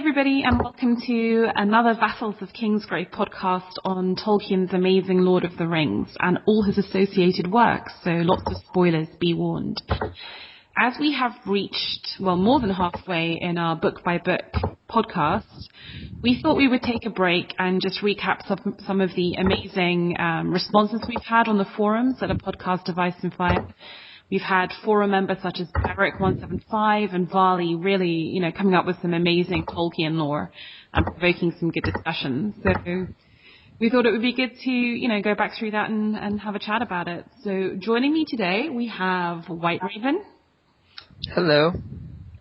everybody, and welcome to another Vassals of Kingsgrave podcast on Tolkien's amazing Lord of the Rings and all his associated works, so lots of spoilers, be warned. As we have reached, well, more than halfway in our book-by-book podcast, we thought we would take a break and just recap some of the amazing responses we've had on the forums at a podcast of Ice and Fire. We've had forum members such as Beric175 and Varley really, coming up with some amazing Tolkien lore and provoking some good discussions. So we thought it would be good to, go back through that and have a chat about it. So joining me today, we have WhiteRaven. Hello.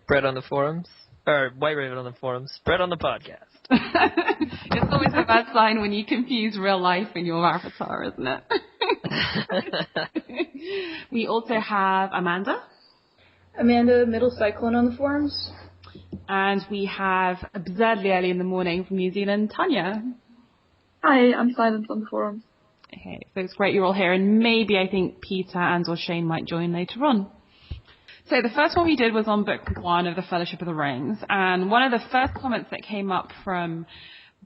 Brett on the forums. Or WhiteRaven on the forums. Brett on the podcast. It's always a bad sign when you confuse real life and your avatar, isn't it? We also have Amanda. Amanda, MiddleCyclone on the forums. And we have absurdly early in the morning from New Zealand, Tanja. Hi, I'm Scilens on the forums. Okay, so it's great you're all here, and maybe I think Peter and or Shane might join later on. So the first one we did was on book 1 of the Fellowship of the Rings, and one of the first comments that came up from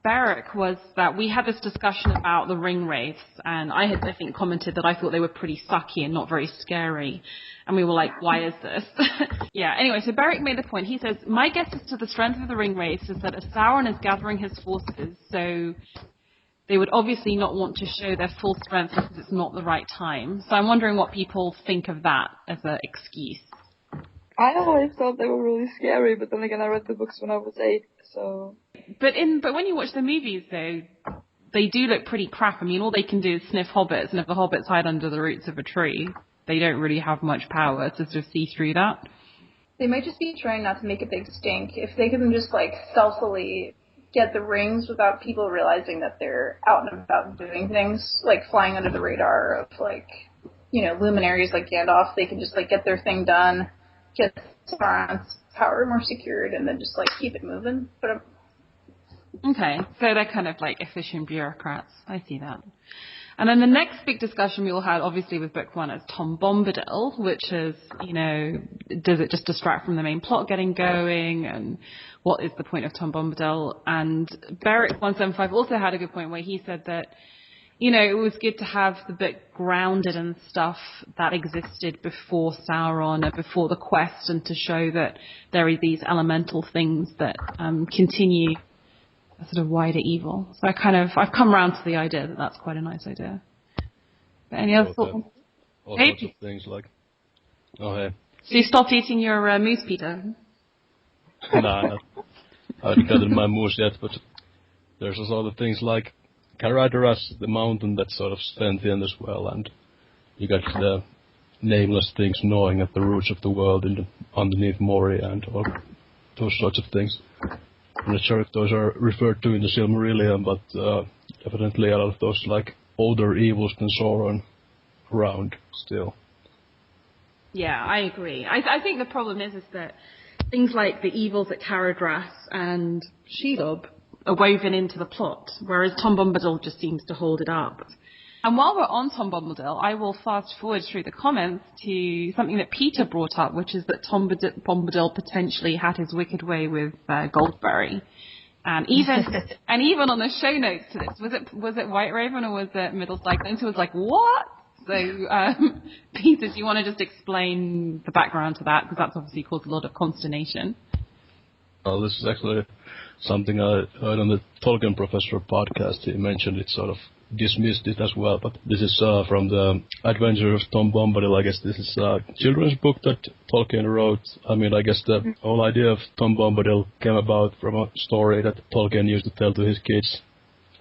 Beric was that we had this discussion about the ring wraiths, and I had, commented that I thought they were pretty sucky and not very scary. And we were like, why is this? Yeah, anyway, so Beric made the point. He says, my guess as to the strength of the ring wraiths is that Sauron is gathering his forces, so they would obviously not want to show their full strength because it's not the right time. So I'm wondering what people think of that as an excuse. I always thought they were really scary, but then again, I read the books when I was 8, so... But when you watch the movies, though, they do look pretty crap. I mean, all they can do is sniff hobbits, and if the hobbits hide under the roots of a tree, they don't really have much power to sort of see through that. They might just be trying not to make a big stink. If they can just, stealthily get the rings without people realizing that they're out and about doing things, like flying under the radar of, luminaries like Gandalf, they can just, get their thing done, get Sauron's power more secured, and then just, keep it moving. But okay, so they're kind of efficient bureaucrats. I see that. And then the next big discussion we all had, obviously, with book 1 is Tom Bombadil, which is, does it just distract from the main plot getting going, and what is the point of Tom Bombadil? And Beric175 also had a good point where he said that, it was good to have the book grounded in stuff that existed before Sauron or before the quest, and to show that there are these elemental things that continue a sort of wider evil. So I've come around to the idea that that's quite a nice idea. But any other thoughts? All sorts of things oh hey. So you stopped eating your moose, Peter? Nah, I haven't gotten my moose yet, but there's also other things like Caradoras, the mountain that's sort of sentient as well, and you got the nameless things gnawing at the roots of the world underneath Moria and all those sorts of things. I'm not sure if those are referred to in the Silmarillion, but evidently a lot of those older evils than Sauron around still. Yeah, I agree. I think the problem is that things like the evils at Caradras and Shelob are woven into the plot, whereas Tom Bombadil just seems to hold it up. And while we're on Tom Bombadil, I will fast forward through the comments to something that Peter brought up, which is that Tom Bombadil potentially had his wicked way with Goldberry. And even on the show notes to this, was it WhiteRaven or was it MiddleCyclone? So it was like, what? So, Peter, do you want to just explain the background to that? Because that's obviously caused a lot of consternation. Well, this is actually something I heard on the Tolkien Professor podcast. He mentioned it, sort of dismissed it as well, but this is from the Adventures of Tom Bombadil. I guess this is a children's book that Tolkien wrote. I mean, I guess the whole idea of Tom Bombadil came about from a story that Tolkien used to tell to his kids,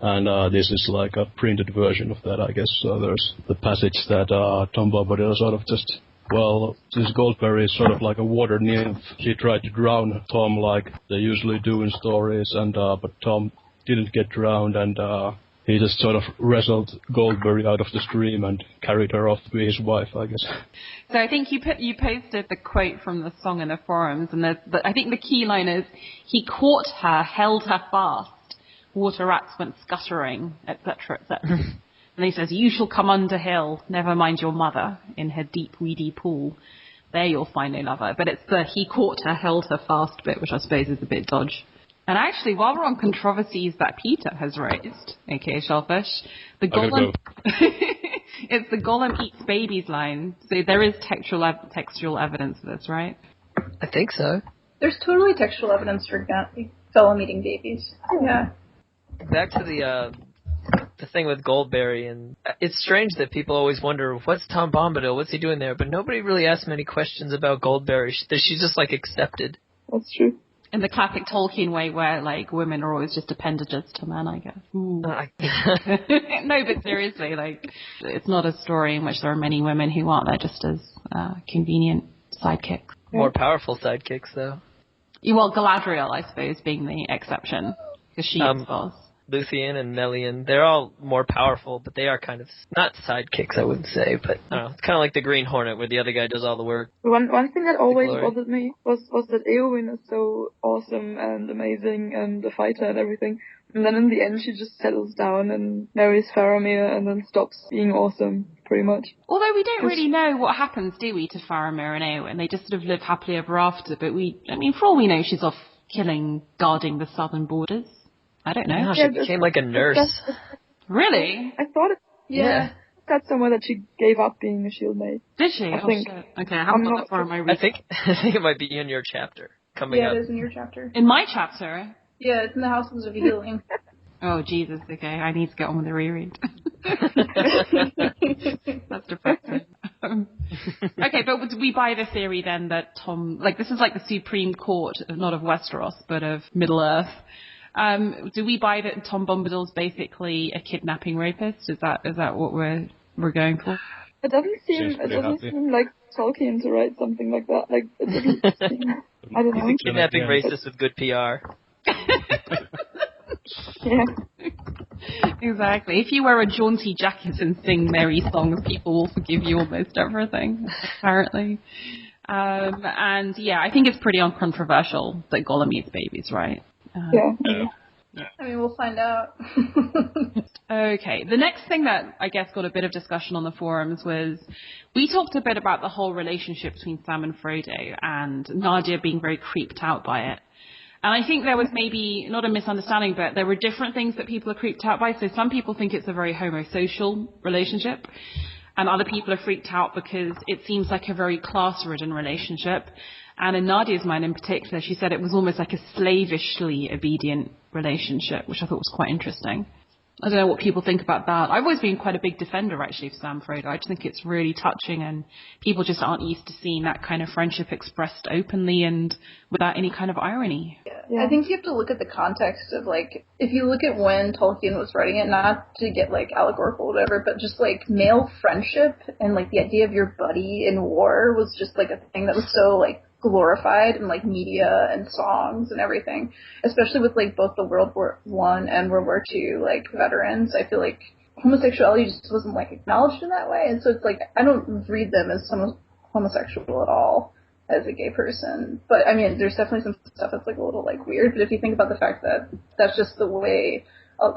and this is like a printed version of that, I guess. So there's the passage that Tom Bombadil sort of just... Well, since Goldberry is sort of like a water nymph, she tried to drown Tom like they usually do in stories, and but Tom didn't get drowned, and he just sort of wrestled Goldberry out of the stream and carried her off to be his wife, I guess. So I think you posted the quote from the song in the forums, and I think the key line is, he caught her, held her fast, water rats went scuttering, etc., etc. And he says, you shall come under hill, never mind your mother, in her deep weedy pool. There you'll find no lover. But it's the he caught her, held her fast bit, which I suppose is a bit dodge. And actually, while we're on controversies that Peter has raised, aka Shellfish, the Golem... it's the Golem eats babies line. So there is textual evidence for this, right? I think so. There's totally textual evidence for Golem eating babies. Yeah. Back to the thing with Goldberry, and it's strange that people always wonder, what's Tom Bombadil? What's he doing there? But nobody really asks many questions about Goldberry. She's just, like, accepted. That's true. In the classic Tolkien way where, like, women are always just appendages to men, I guess. No, but seriously, like, it's not a story in which there are many women who aren't there just as convenient sidekicks. More powerful sidekicks, though. Well, Galadriel, I suppose, being the exception, because she was. Luthien and Melian, they're all more powerful, but they are kind of, not sidekicks, I wouldn't say, but I don't know, it's kind of like the Green Hornet, where the other guy does all the work. One thing that always bothered me was that Eowyn is so awesome and amazing and a fighter and everything, and then in the end she just settles down and marries Faramir and then stops being awesome, pretty much. Although we don't really know what happens, do we, to Faramir and Eowyn? They just sort of live happily ever after, but for all we know, she's off guarding the southern borders. I don't know. No, she became like a nurse. Really? I thought it. Yeah. That's somewhere that she gave up being a shield maid. Did she? I think. Shit. Okay, I haven't got that far in my research. I think it might be in your chapter coming up. Yeah, it is in your chapter. In my chapter? Yeah, it's in the Houses of Healing. Oh, Jesus, okay. I need to get on with the reread. That's depressing. Okay, but we buy the theory then that Tom... Like, this is like the Supreme Court, not of Westeros, but of Middle-earth. Do we buy that Tom Bombadil's basically a kidnapping rapist? Is that what we're going for? It doesn't seem like Tolkien to write something like that. Like, it doesn't seem... I don't know. He's a kidnapping racist with good PR. Yeah. Exactly. If you wear a jaunty jacket and sing merry songs, people will forgive you almost everything, apparently. And yeah, I think it's pretty uncontroversial that Gollum eats babies, right? Yeah. I mean, we'll find out. Okay. The next thing that I guess got a bit of discussion on the forums was we talked a bit about the whole relationship between Sam and Frodo and Nadia being very creeped out by it. And I think there was maybe, not a misunderstanding, but there were different things that people are creeped out by. So some people think it's a very homosocial relationship, and other people are freaked out because it seems like a very class-ridden relationship. And in Nadia's mind in particular, she said it was almost like a slavishly obedient relationship, which I thought was quite interesting. I don't know what people think about that. I've always been quite a big defender, actually, of Sam Frodo. I just think it's really touching, and people just aren't used to seeing that kind of friendship expressed openly and without any kind of irony. Yeah. I think you have to look at the context of, like, if you look at when Tolkien was writing it, not to get, like, allegorical or whatever, but just, like, male friendship and, like, the idea of your buddy in war was just, like, a thing that was so, like, glorified in, like, media and songs and everything, especially with, like, both the World War I and World War II, like, veterans. I feel like homosexuality just wasn't, like, acknowledged in that way, and so it's like, I don't read them as homosexual at all as a gay person, but, I mean, there's definitely some stuff that's, like, a little, like, weird, but if you think about the fact that that's just the way,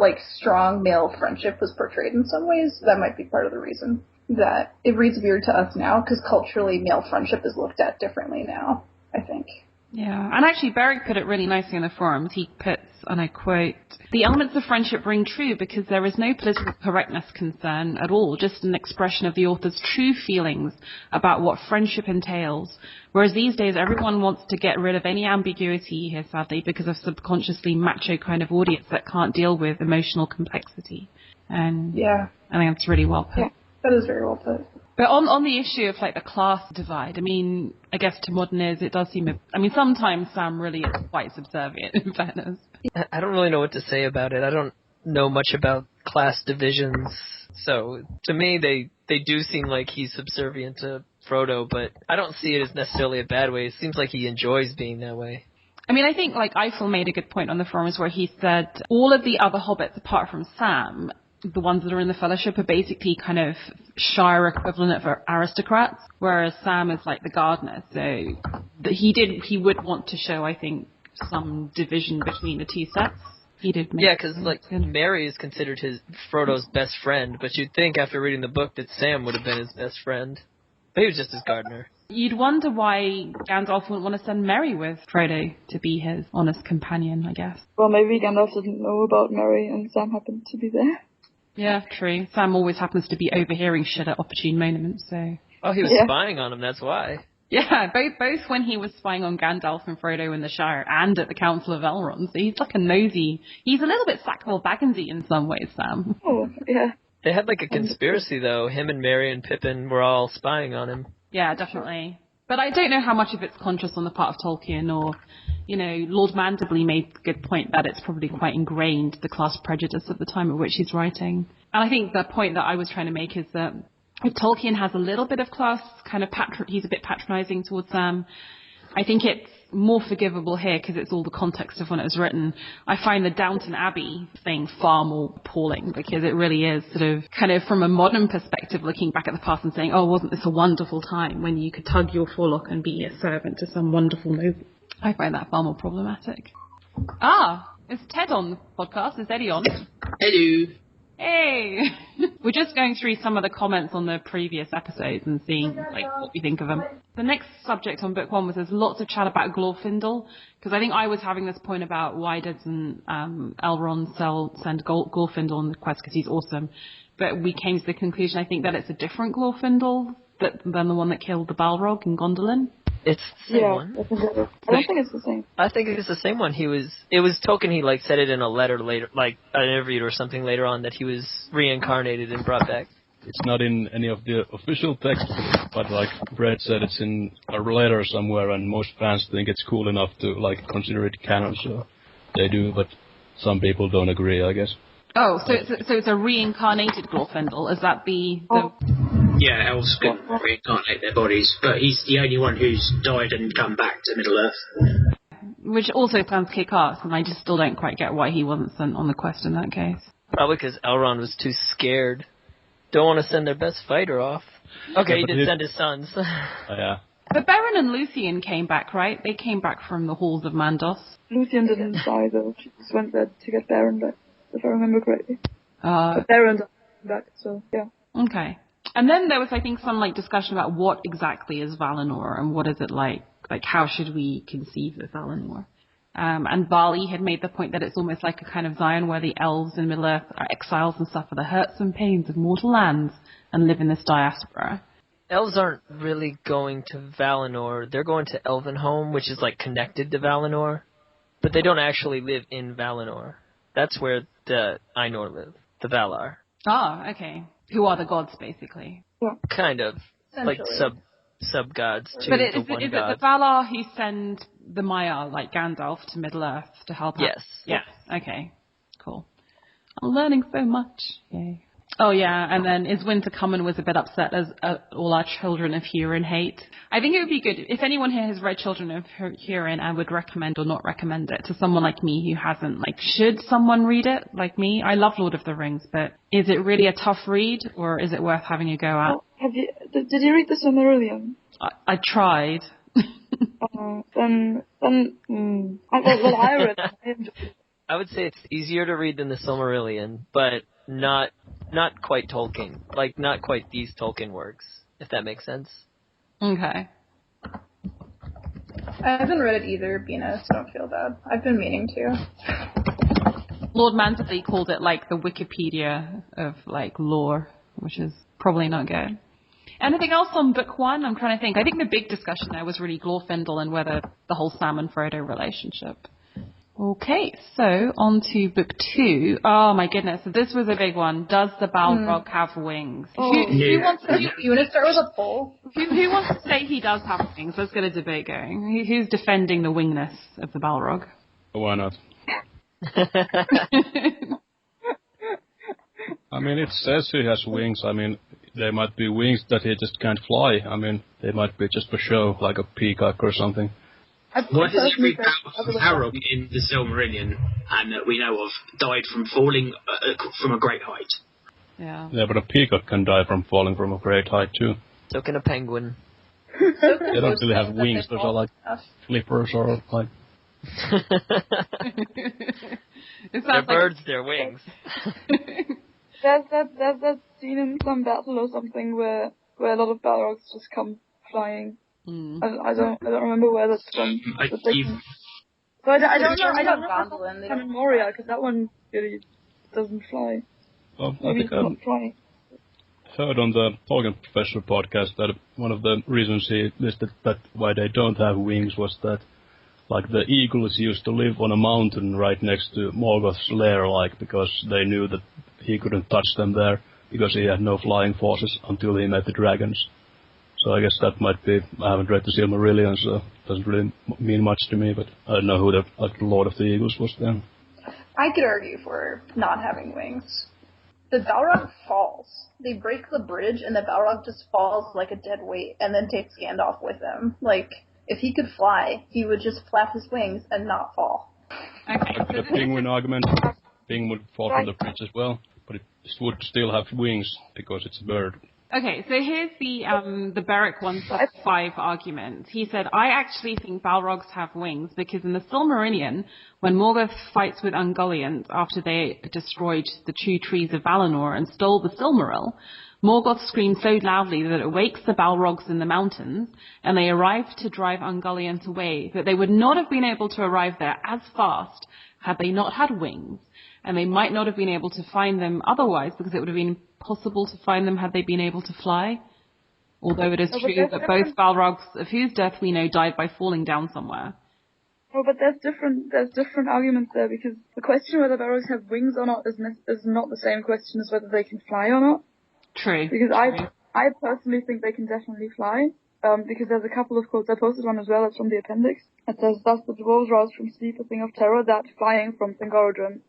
like, strong male friendship was portrayed in some ways, that might be part of the reason that it reads weird to us now, because culturally male friendship is looked at differently now, I think. Yeah, and actually Barry put it really nicely in the forums. He puts, and I quote, "The elements of friendship ring true because there is no political correctness concern at all, just an expression of the author's true feelings about what friendship entails. Whereas these days everyone wants to get rid of any ambiguity here, sadly, because of subconsciously macho kind of audience that can't deal with emotional complexity." And yeah, I think that's really well put. Yeah. That is very well put. But on the issue of, like, the class divide, I mean, I guess to modern ears it does seem... I mean, sometimes Sam really is quite subservient, in fairness. I don't really know what to say about it. I don't know much about class divisions. So, to me, they do seem like he's subservient to Frodo, but I don't see it as necessarily a bad way. It seems like he enjoys being that way. I mean, I think, like, Eiffel made a good point on the forums where he said all of the other hobbits, apart from Sam... the ones that are in the Fellowship are basically kind of Shire equivalent of aristocrats, whereas Sam is like the gardener. So he would want to show, I think, some division between the two sets. He did. Yeah, because like Merry is considered Frodo's best friend, but you'd think after reading the book that Sam would have been his best friend. But he was just his gardener. You'd wonder why Gandalf wouldn't want to send Merry with Frodo to be his honest companion, I guess. Well, maybe Gandalf didn't know about Merry and Sam happened to be there. Yeah, true. Sam always happens to be overhearing shit at opportune moments, so... Oh, he was spying on him, that's why. Yeah, both when he was spying on Gandalf and Frodo in the Shire and at the Council of Elrond. So he's like a nosy... He's a little bit Sackville Bagginsy in some ways, Sam. Oh, yeah. They had like a conspiracy, though. Him and Merry and Pippin were all spying on him. Yeah, definitely. But I don't know how much of it's conscious on the part of Tolkien or, you know, Lord Manderley made the good point that it's probably quite ingrained, the class prejudice at the time at which he's writing. And I think the point that I was trying to make is that if Tolkien has a little bit of class, kind of he's a bit patronizing towards Sam, I think it's more forgivable here because it's all the context of when it was written. I find the Downton Abbey thing far more appalling because it really is sort of kind of from a modern perspective looking back at the past and saying, oh, wasn't this a wonderful time when you could tug your forelock and be a servant to some wonderful noble? I find that far more problematic. Is Ted on the podcast? Is Eddie on? Hello. Hey! We're just going through some of the comments on the previous episodes and seeing like what we think of them. The next subject on book 1 was there's lots of chat about Glorfindel, because I think I was having this point about why doesn't Elrond send Glorfindel on the quest because he's awesome. But we came to the conclusion, I think, that it's a different Glorfindel than the one that killed the Balrog in Gondolin. It's the same one. I don't think it's the same. I think it's the same one. It was Tolkien, he like said it in a letter later, like an interview or something later on, that he was reincarnated and brought back. It's not in any of the official text, but like Brett said, it's in a letter somewhere, and most fans think it's cool enough to like consider it canon, so they do, but some people don't agree, I guess. Oh, so it's a reincarnated Glorfindel. Is that the... Yeah, elves can reincarnate their bodies, but he's the only one who's died and come back to Middle-earth. Which also sounds kick-ass, and I just still don't quite get why he wasn't sent on the quest in that case. Probably because Elrond was too scared. Don't want to send their best fighter off. Okay, he did send his sons. Yeah. But Beren and Luthien came back, right? They came back from the halls of Mandos. Luthien didn't die, though. She just went there to get Beren back, if I remember correctly. But Beren died back, so yeah. Okay. And then there was, I think, some like discussion about what exactly is Valinor and what is it like how should we conceive of Valinor? And Bali had made the point that it's almost like a kind of Zion where the elves in Middle-earth are exiles and suffer the hurts and pains of mortal lands and live in this diaspora. Elves aren't really going to Valinor. They're going to Elvenhome, which is like connected to Valinor, but they don't actually live in Valinor. That's where the Ainur live, the Valar. Ah, okay. Who are the gods, basically. Yeah. Kind of. Like sub-gods to but the one god. But is it the Valar who send the Maiar, like Gandalf, to Middle-earth to help out? Yes. Yes. Okay. Cool. I'm learning so much. Yay. Oh, yeah, and then Is Winter Coming was a bit upset as all our Children of Hurin hate. I think it would be good if anyone here has read Children of Hurin and would recommend or not recommend it to someone like me who hasn't. Like, should someone read it like me? I love Lord of the Rings, but is it really a tough read, or is it worth having a go at? Did you read the Silmarillion? I tried. Then I read it. I would say it's easier to read than the Silmarillion, but not quite Tolkien. Like, not quite these Tolkien works, if that makes sense. Okay. I haven't read it either, Bina, so don't feel bad. I've been meaning to. Lord Manderley called it like the Wikipedia of like lore, which is probably not good. Anything else on book 1? I'm trying to think. I think the big discussion there was really Glorfindel and whether the whole Sam and Frodo relationship. Okay, so on to book 2. Oh my goodness, so this was a big one. Does the Balrog have wings? Who wants to, you want to start with a poll? Who wants to say he does have wings? Let's get a debate going. Who's defending the wingness of the Balrog? Why not? I mean, it says he has wings. I mean, there might be wings that he just can't fly. I mean, they might be just for show, like a peacock or something. What does every Balrog in the Silmarillion, and that we know of, died from falling from a great height? Yeah. Yeah, but a peacock can die from falling from a great height too. So can a penguin. They don't really have wings. Those are like flippers or like... They're birds, they're wings. There's that scene in some battle or something where where a lot of Balrogs just come flying. Mm. I don't remember where that's from. I don't know if it's in Moria, because that one really doesn't fly. Well, I Maybe think it's not flying. heard on the Tolkien Professor podcast that one of the reasons he listed that why they don't have wings was that, like, the eagles used to live on a mountain right next to Morgoth's lair, like, because they knew that he couldn't touch them there because he had no flying forces until he met the dragons. So I guess that might be. I haven't read the Silmarillion, so it doesn't really mean much to me. But I don't know who the Lord of the Eagles was then. I could argue for not having wings. The Balrog falls. They break the bridge, and the Balrog just falls like a dead weight, and then takes Gandalf with him. Like, if he could fly, he would just flap his wings and not fall. Okay. Like the penguin argument, penguin would fall from the bridge as well, but it would still have wings because it's a bird. Okay, so here's the Beric 1/5 argument. He said, I actually think Balrogs have wings because in the Silmarillion, when Morgoth fights with Ungoliant after they destroyed the two trees of Valinor and stole the Silmaril, Morgoth screams so loudly that it wakes the Balrogs in the mountains, and they arrive to drive Ungoliant away, that they would not have been able to arrive there as fast had they not had wings, and they might not have been able to find them otherwise because it would have been possible to find them had they been able to fly. Although it is true that both Balrogs, of whose death we know, died by falling down somewhere. Oh, but there's different arguments there, because the question whether Balrogs have wings or not is not the same question as whether they can fly or not. True. Because I personally think they can definitely fly, because there's a couple of quotes. I posted one as well, it's from the appendix. It says, thus the dwarves roused from sleep a thing of terror that, flying from Thangorodrim,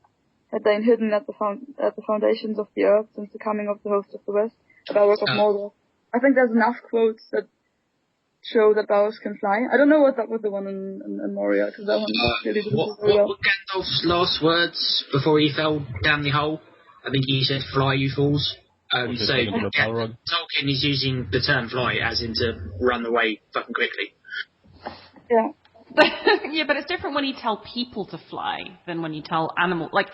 had lain hidden at the foundations of the earth since the coming of the host of the west, the Balrog of Mordor. I think there's enough quotes that show that Balrogs can fly. I don't know what that was the one in Moria, because that one really didn't do very well. What were Gandalf's last words before he fell down the hole? I think he said, fly, you fools. So Tolkien is using the term fly as in to run away fucking quickly. Yeah. Yeah, but it's different when you tell people to fly than when you tell animals. Like,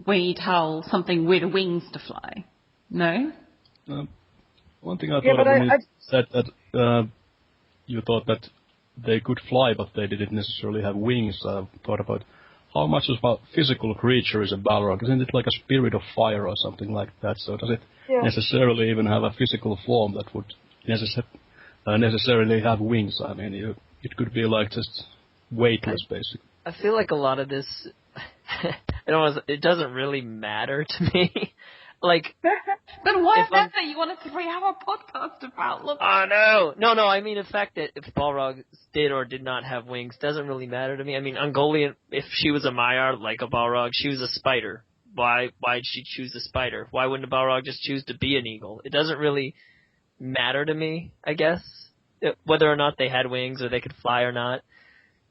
when you tell something with wings to fly. No? One thing I thought of when you said that you thought that they could fly, but they didn't necessarily have wings. I thought about how much of a physical creature is a Balrog? Isn't it like a spirit of fire or something like that? So does it necessarily even have a physical form that would necessarily have wings? I mean, it could be like just weightless, basically. I feel like a lot of this, it doesn't really matter to me. Like, then why is that you want a 3-hour podcast about? Look. Oh, no. I mean, the fact that if Balrog did or did not have wings doesn't really matter to me. I mean, Ungoliant, if she was a Maiar like a Balrog, she was a spider. Why'd she choose a spider? Why wouldn't a Balrog just choose to be an eagle? It doesn't really matter to me, I guess, whether or not they had wings or they could fly or not.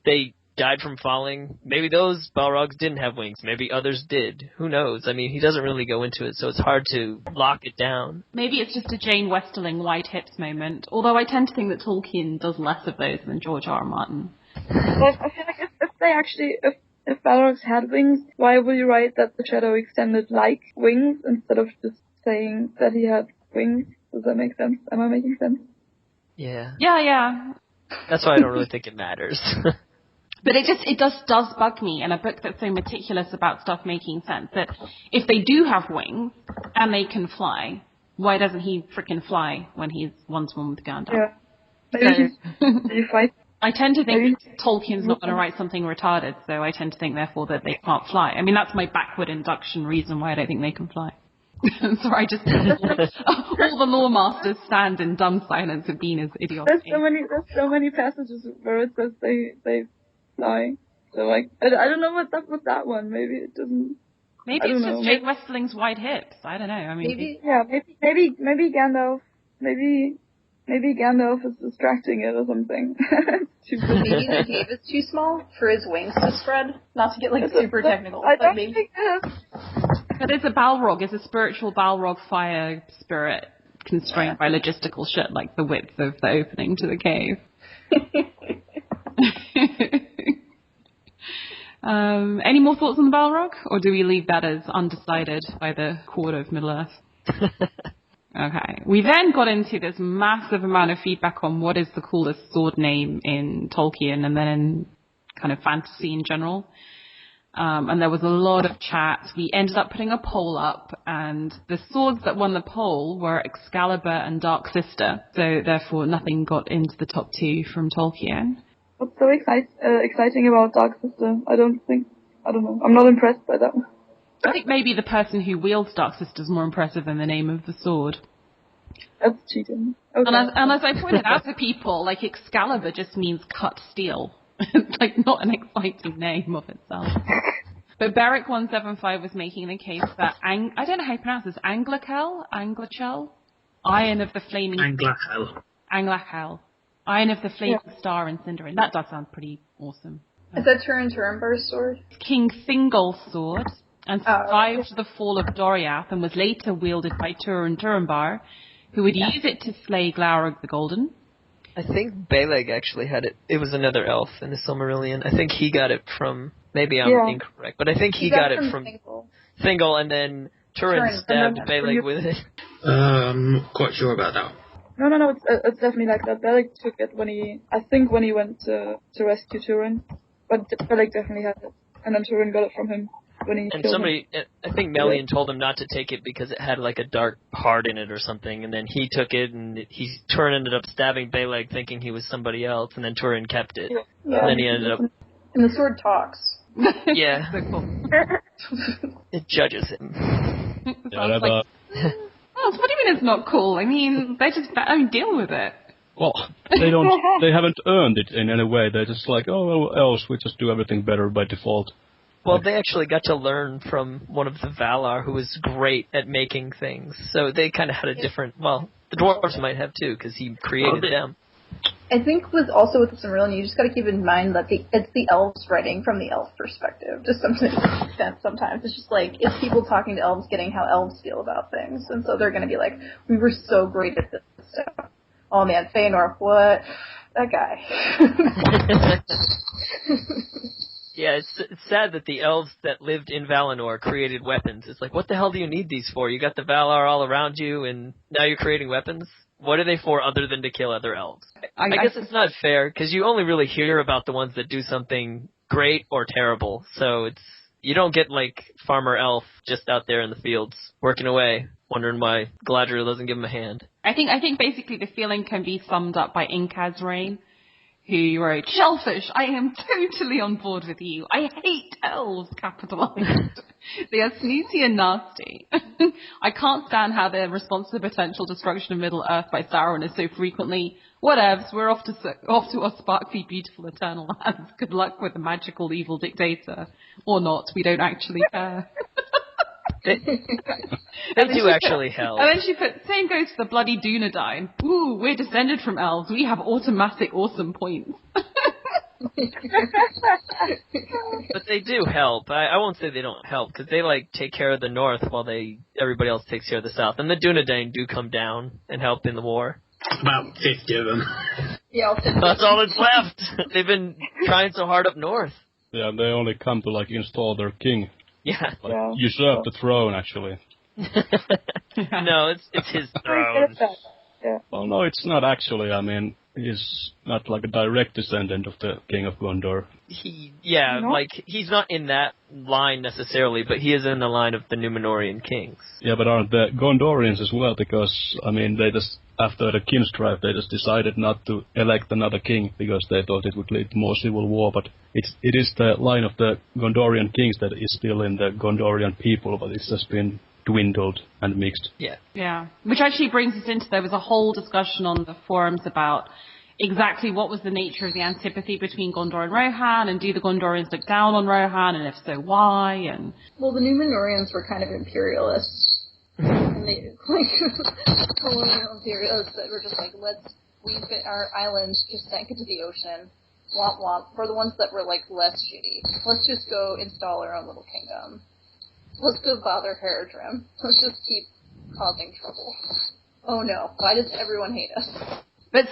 They died from falling. Maybe those Balrogs didn't have wings. Maybe others did. Who knows? I mean, he doesn't really go into it, so it's hard to lock it down. Maybe it's just a Jane Westerling white hips moment, although I tend to think that Tolkien does less of those than George R. R. Martin. But I feel like if Balrogs had wings, why would you write that the shadow extended like wings instead of just saying that he had wings? Does that make sense? Am I making sense? Yeah. Yeah. That's why I don't really think it matters. But it does bug me in a book that's so meticulous about stuff making sense, that if they do have wings and they can fly, why doesn't he frickin' fly when he's one-to-one with Gandalf? Yeah. Maybe you fight. I tend to think Tolkien's not going to write something retarded, so I tend to think, therefore, that they can't fly. I mean, that's my backward induction reason why I don't think they can fly. So I just all the lore masters stand in dumb silence at Bina's idiocy. There's so many passages where it says they fly. So like I don't know what's up with that one. Maybe it doesn't. Maybe it's just Jane Westerling's wide hips. I don't know. I mean, maybe Gandalf. Maybe Gandalf is distracting it or something. Maybe the cave is too small for his wings to spread. Not to get like super technical. I don't think it is. But it's a Balrog. It's a spiritual Balrog fire spirit constrained by logistical shit like the width of the opening to the cave. Any more thoughts on the Balrog? Or do we leave that as undecided by the quarter of Middle-earth? Okay. We then got into this massive amount of feedback on what is the coolest sword name in Tolkien and then in kind of fantasy in general. And there was a lot of chat. We ended up putting a poll up, and the swords that won the poll were Excalibur and Dark Sister. So therefore, nothing got into the top 2 from Tolkien. What's so exciting about Dark Sister? I don't know. I'm not impressed by that. I think maybe the person who wields Dark Sister is more impressive than the name of the sword. That's cheating. Okay. And as I pointed out to people, like Excalibur just means cut steel. It's like not an exciting name of itself. But Beric175 was making the case that I don't know how you pronounce this, Anglachel? Iron of the Flaming Anglachel. Iron of the Flaming Star in Cinderin. That does sound pretty awesome. Is that Turinbar's sword? King Thingol's sword, and survived the fall of Doriath and was later wielded by Turinbar, who would use it to slay Glaurung the Golden. I think Beleg actually had it. It was another elf in the Silmarillion. I think he got it from, maybe I'm incorrect, but I think he got it from Thingol, and then Turin stabbed Beleg with it. Not quite sure about that. No, it's definitely like that. Beleg took it when he went to rescue Turin, but Beleg definitely had it, and then Turin got it from him. And somebody, I think Melian told him not to take it because it had like a dark heart in it or something, and then he took it, and Turin ended up stabbing Beleg thinking he was somebody else, and then Turin kept it. Yeah. And then he ended up... And the sword talks. Yeah. It judges him. What do you mean it's not cool? I mean, they just deal with it. Well, they haven't earned it in any way. They're just like, oh, else we just do everything better by default. Well, they actually got to learn from one of the Valar who was great at making things. So they kind of had a different... Well, the dwarves might have too, because he created them. I think with the Silmarillion, you just got to keep in mind that it's the elves writing from the elf perspective. Just sometimes. It's just like, it's people talking to elves, getting how elves feel about things. And so they're going to be like, we were so great at this stuff. Oh man, Feanor, what? That guy. Yeah, it's sad that the elves that lived in Valinor created weapons. It's like, what the hell do you need these for? You got the Valar all around you, and now you're creating weapons? What are they for other than to kill other elves? I guess it's not fair, because you only really hear about the ones that do something great or terrible. So you don't get, like, Farmer Elf just out there in the fields working away, wondering why Galadriel doesn't give him a hand. I think basically the feeling can be summed up by Inkaz Rain, who wrote, Shellfish, I am totally on board with you. I hate elves, capitalized. They are snooty and nasty. I can't stand how they're responsible for the potential destruction of Middle-earth by Sauron is so frequently. Whatevs, we're off to our sparkly, beautiful eternal lands. Good luck with the magical evil dictator. Or not, we don't actually care. They do actually help. And then she put, same goes to the bloody Dunedain. Ooh, we're descended from elves. We have automatic awesome points. But they do help. I won't say they don't help, because they, like, take care of the north while everybody else takes care of the south. And the Dunedain do come down and help in the war. About 50 of them. Yeah, that's all that's left. They've been trying so hard up north. Yeah, they only come to, like, install their king. Yeah. Usurp the throne, actually. No, it's his throne. Yeah. Well, no, it's not actually. I mean, he's not like a direct descendant of the King of Gondor. He's not in that line necessarily, but he is in the line of the Númenórean kings. Yeah, but aren't the Gondorians as well? Because, I mean, they just, after the Kingsgrave, they just decided not to elect another king because they thought it would lead to more civil war, but it is the line of the Gondorian kings that is still in the Gondorian people, but it's just been dwindled and mixed. Yeah. Which actually brings us into, there was a whole discussion on the forums about exactly what was the nature of the antipathy between Gondor and Rohan, and do the Gondorians look down on Rohan, and if so, why? And well, the Númenóreans were kind of imperialists. And they, colonial imperialists that were just like, let's leave our islands just sank into the ocean. Womp womp. For the ones that were like less shitty, let's just go install our own little kingdom. Let's go bother Haradrim. Let's just keep causing trouble. Oh no, why does everyone hate us? But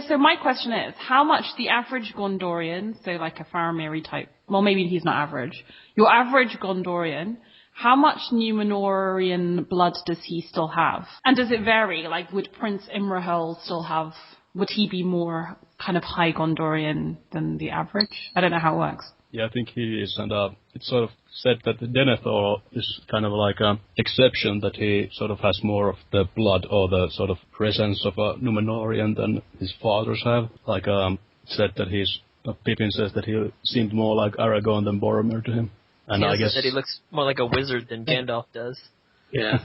so my question is, how much the average Gondorian, so like a Faramiri type, well maybe he's not average, your average Gondorian, How much Númenórean blood does he still have? And does it vary? Like, would Prince Imrahil still have, would he be more kind of high Gondorian than the average? I don't know how it works. Yeah, I think he is, and it's sort of said that Denethor is kind of like an exception, that he sort of has more of the blood or the sort of presence of a Númenórean than his fathers have. Like, said that Pippin says that he seemed more like Aragorn than Boromir to him. And I guess that he looks more like a wizard than Gandalf does. Yeah.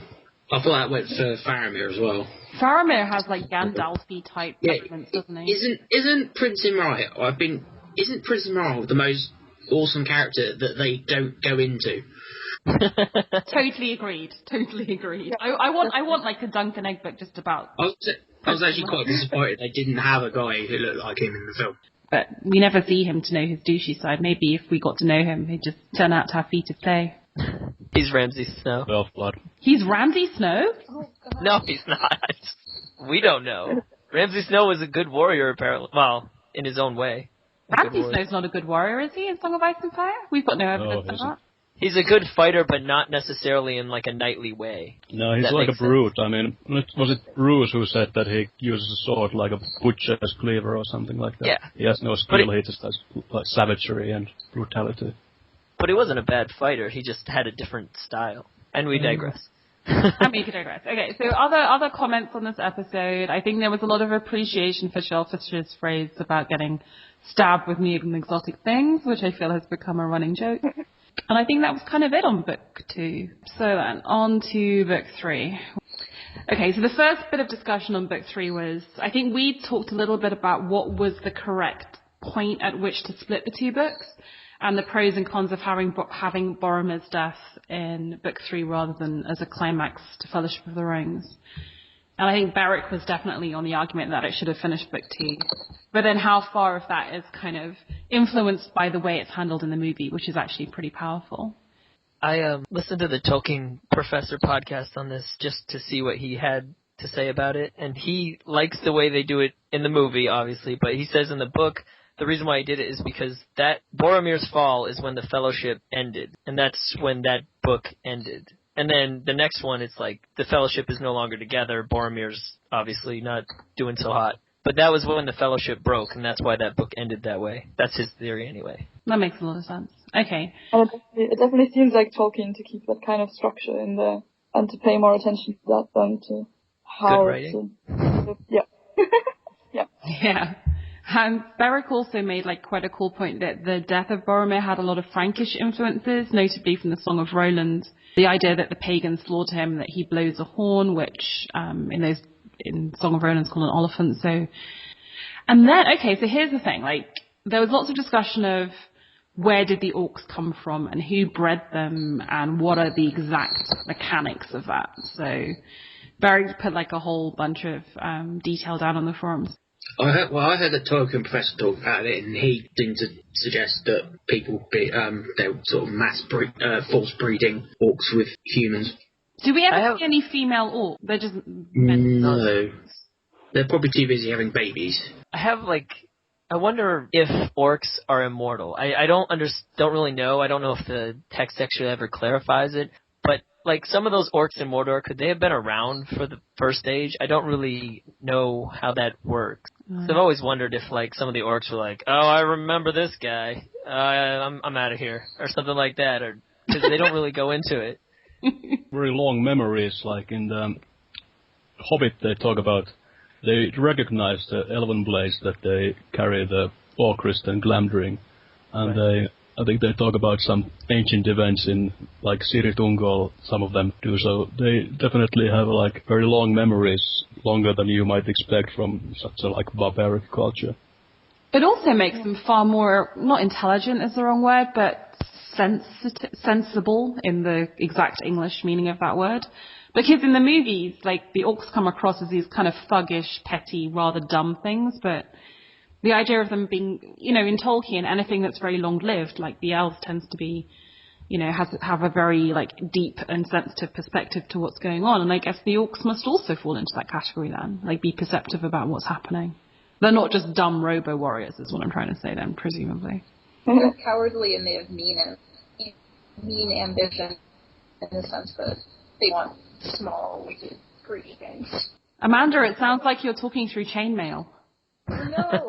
I thought that went for Faramir as well. Faramir has like Gandalf-y type elements, doesn't he? Isn't Prince Imrahil, isn't Prince Imrahil the most awesome character that they don't go into? Totally agreed. I want like a Duncan Egg book just about. I was actually quite disappointed they didn't have a guy who looked like him in the film. But we never see him to know his douchey side. Maybe if we got to know him, he'd just turn out to have feet of clay. He's Ramsay Snow. Elf-blood. He's Ramsay Snow? Oh, God. No, he's not. We don't know. Ramsay Snow was a good warrior, apparently. Well, in his own way. Ramsay Snow's not a good warrior, is he, in Song of Ice and Fire? We've got no evidence of that. He's a good fighter, but not necessarily in like a knightly way. No, he's like a brute. I mean, was it Bruce who said that he uses a sword like a butcher's cleaver or something like that? Yeah. He has no skill, he just has like savagery and brutality. But he wasn't a bad fighter, he just had a different style. And we digress. And we could digress. Okay, so other comments on this episode. I think there was a lot of appreciation for Shellfish's phrase about getting stabbed with new and exotic things, which I feel has become a running joke. And I think that was kind of it on book 2. So then, on to book 3. Okay, so the first bit of discussion on book 3 was, I think we talked a little bit about what was the correct point at which to split the 2 books, and the pros and cons of having Boromir's death in book 3 rather than as a climax to Fellowship of the Rings. And I think Beric was definitely on the argument that it should have finished book 2. But then how far of that is kind of influenced by the way it's handled in the movie, which is actually pretty powerful. I listened to the Tolkien Professor podcast on this just to see what he had to say about it. And he likes the way they do it in the movie, obviously. But he says in the book, the reason why he did it is because that Boromir's fall is when the Fellowship ended. And that's when that book ended. And then the next one, it's like the Fellowship is no longer together. Boromir's obviously not doing so hot. But that was when the Fellowship broke, and that's why that book ended that way. That's his theory anyway. That makes a lot of sense. Okay. And it definitely seems like Tolkien to keep that kind of structure in there and to pay more attention to that than to how Good writing. Yeah. Yeah. Yeah. Beric also made like quite a cool point that the death of Boromir had a lot of Frankish influences, notably from the Song of Roland. The idea that the pagans slaughter him, that he blows a horn, which in Song of Roland is called an oliphant. So, and then so here's the thing: like there was lots of discussion of where did the orcs come from and who bred them and what are the exact mechanics of that. So Beric put like a whole bunch of detail down on the forums. I heard that Tolkien Professor talk about it, and he seemed to suggest that people they're sort of force breeding orcs with humans. Do we ever see any female orcs? They're just no. They're probably too busy having babies. I wonder if orcs are immortal. I don't really know. I don't know if the text actually ever clarifies it. But like some of those orcs in Mordor, could they have been around for the First Age? I don't really know how that works. So I've always wondered if like some of the orcs were like, oh, I remember this guy. I'm out of here, or something like that, or because they don't really go into it. Very long memories, like in the Hobbit, they recognize the elven blades that they carry, the Orcrist and Glamdring, and I think they talk about some ancient events in like Cirith Ungol, some of them do, so they definitely have like very long memories, longer than you might expect from such a like barbaric culture. It also makes them far more, not intelligent is the wrong word, but sensible in the exact English meaning of that word. Because in the movies, like, the orcs come across as these kind of thuggish, petty, rather dumb things, but the idea of them being, in Tolkien, anything that's very long-lived, like the elves tends to be, have a very, like, deep and sensitive perspective to what's going on, and I guess the orcs must also fall into that category then, like, be perceptive about what's happening. They're not just dumb robo-warriors, is what I'm trying to say then, presumably. They're cowardly and they have mean ambition. in the sense that they want small, wicked, greedy things. Amanda, it sounds like you're talking through chainmail. No!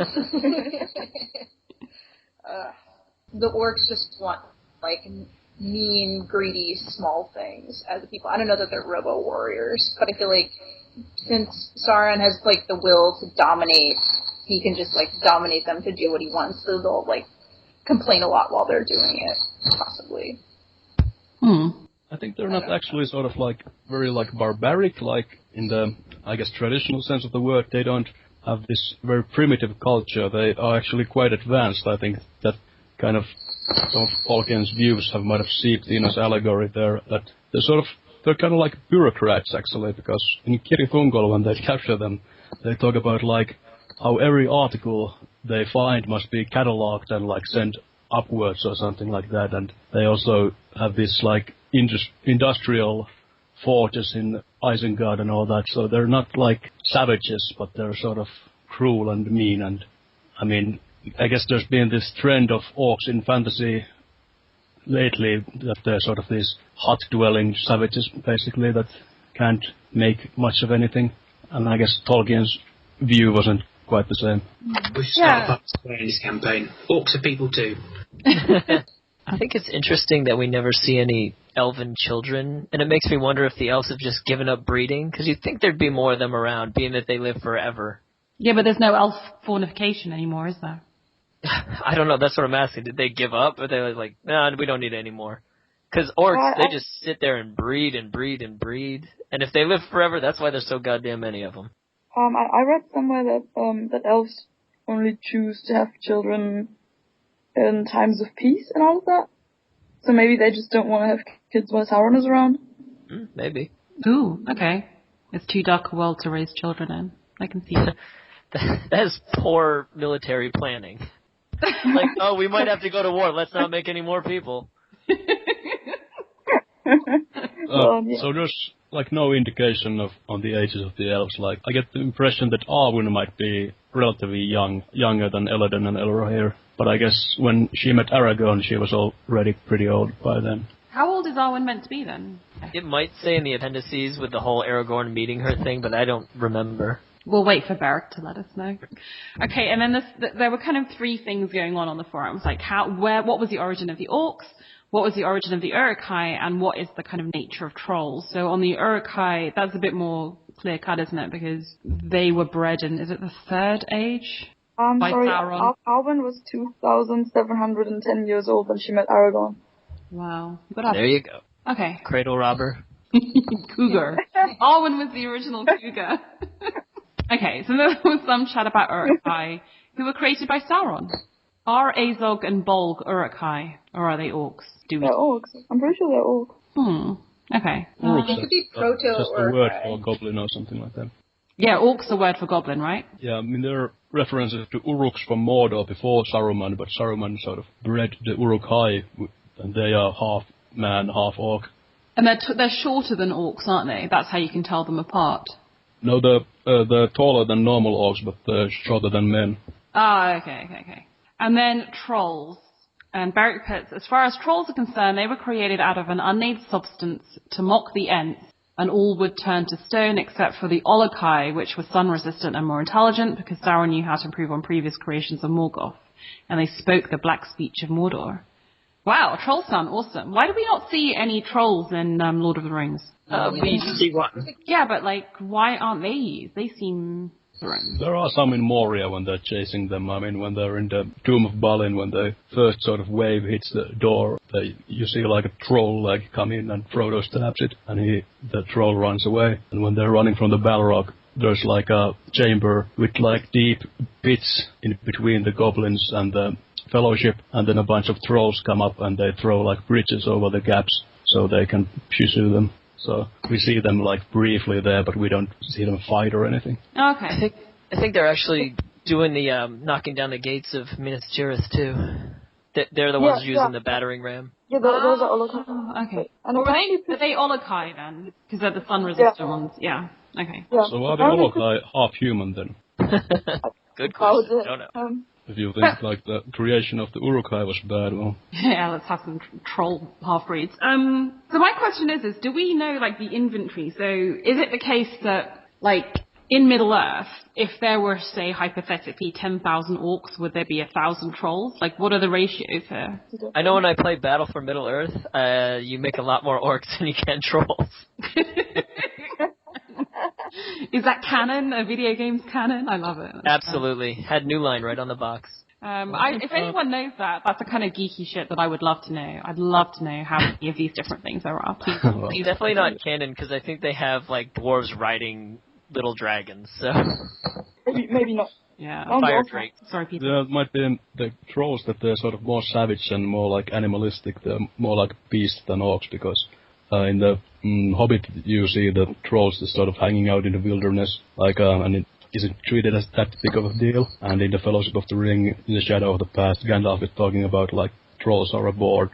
The orcs just want, like, mean, greedy, small things as the people. I don't know that they're robo-warriors, but I feel like since Sauron has, like, the will to dominate, he can just, like, dominate them to do what he wants, so they'll, like, complain a lot while they're doing it, possibly. I think they're not actually sort of, like, very, like, barbaric, like, in the, I guess, traditional sense of the word. They don't have this very primitive culture. They are actually quite advanced. I think that kind of some of Tolkien's views might have seeped in as allegory there, that they're kind of like bureaucrats, actually, because in Kirithungol, when they capture them, they talk about, like, how every article they find must be catalogued and, like, sent upwards or something like that, and they also have this, like, industrial forges in Isengard and all that, so they're not, like, savages, but they're sort of cruel and mean, and, I mean, I guess there's been this trend of orcs in fantasy lately, that they're sort of these hut-dwelling savages, basically, that can't make much of anything. And I guess Tolkien's view wasn't quite the same. We should start up in this campaign. Orcs are people too. I think it's interesting that we never see any elven children, and it makes me wonder if the elves have just given up breeding, because you'd think there'd be more of them around, being that they live forever. Yeah, but there's no elf fornication anymore, is there? I don't know, that's what I'm asking. Did they give up? Or they were like, nah, we don't need it anymore? Because orcs, they just sit there and breed and breed and breed. And if they live forever, that's why there's so goddamn many of them. I read somewhere that elves only choose to have children in times of peace and all of that. So maybe they just don't want to have kids when Sauron is around. Maybe. Ooh, okay. It's too dark a world to raise children in. I can see it. That is poor military planning. Like, oh, we might have to go to war. Let's not make any more people. So there's, like, no indication on the ages of the elves. Like, I get the impression that Arwen might be relatively younger than Elladan and Elrohir. But I guess when she met Aragorn, she was already pretty old by then. How old is Arwen meant to be then? It might say in the appendices with the whole Aragorn meeting her thing, but I don't remember. We'll wait for Beric to let us know. Okay, and then there were kind of three things going on the forums, like what was the origin of the orcs, what was the origin of the Uruk-hai, and what is the kind of nature of trolls. So on the Uruk-hai, that's a bit more clear-cut, isn't it? Because they were bred in, is it the Third Age? By sorry, Sauron. Arwen was 2,710 years old when she met Aragorn. Wow. There you go. Okay. Cradle robber. Cougar. Arwen was the original cougar. Okay, so there was some chat about Uruk-hai, who were created by Sauron. Are Azog and Bolg Uruk-hai, or are they orcs? They're orcs. I'm pretty sure they're orcs. Okay. It could be proto just a word for goblin or something like that. Yeah, orcs a word for goblin, right? Yeah, I mean, there are references to Uruks from Mordor before Saruman, but Saruman sort of bred the Uruk-hai, and they are half man, half orc. And they're shorter than orcs, aren't they? That's how you can tell them apart. No, they're taller than normal orcs, but they're shorter than men. Ah, okay. And then trolls. And Beric puts, as far as trolls are concerned, they were created out of an unnamed substance to mock the Ents, and all would turn to stone except for the Olokai, which were sun-resistant and more intelligent, because Sauron knew how to improve on previous creations of Morgoth, and they spoke the black speech of Mordor. Wow, trolls sound awesome. Why do we not see any trolls in Lord of the Rings? We see one. Yeah, but, like, why aren't they used? They seem... There are some in Moria when they're chasing them. I mean, when they're in the Tomb of Balin, when the first sort of wave hits the door, you see like a troll like come in, and Frodo stabs it, and the troll runs away. And when they're running from the Balrog, there's like a chamber with like deep pits in between the goblins and the Fellowship, and then a bunch of trolls come up and they throw like bridges over the gaps so they can pursue them. So we see them like briefly there, but we don't see them fight or anything. Okay. I think they're actually doing the knocking down the gates of Minas Tirith too. They're the ones using the battering ram. Yeah, those are Olokai. Okay. And are they Olokai then? Because they're the sun-resistant ones. Yeah. Okay. Yeah. So are the Olokai half human then? Good question. I don't know. If you think like the creation of the Uruk-hai was bad, well... Yeah, let's have some troll half-breeds. So my question is do we know, like, the inventory? So is it the case that, like, in Middle-earth, if there were, say, hypothetically 10,000 orcs, would there be 1,000 trolls? Like, what are the ratios here? I know when I play Battle for Middle-earth, you make a lot more orcs than you can trolls. Is that canon? A video game's canon? I love it. Absolutely. Had New Line right on the box. If anyone knows that, that's the kind of geeky shit that I would love to know. I'd love to know how many of these different things there are. It's definitely not canon, because I think they have, like, dwarves riding little dragons, so... Maybe not. Yeah. Fire drake. Sorry, Peter. There might be the trolls that they're sort of more savage and more like animalistic. They're more like beasts than orcs, because... in the Hobbit, you see the trolls just sort of hanging out in the wilderness, like, and it isn't treated as that big of a deal. And in the Fellowship of the Ring, in the Shadow of the Past, Gandalf is talking about, like, trolls are abroad,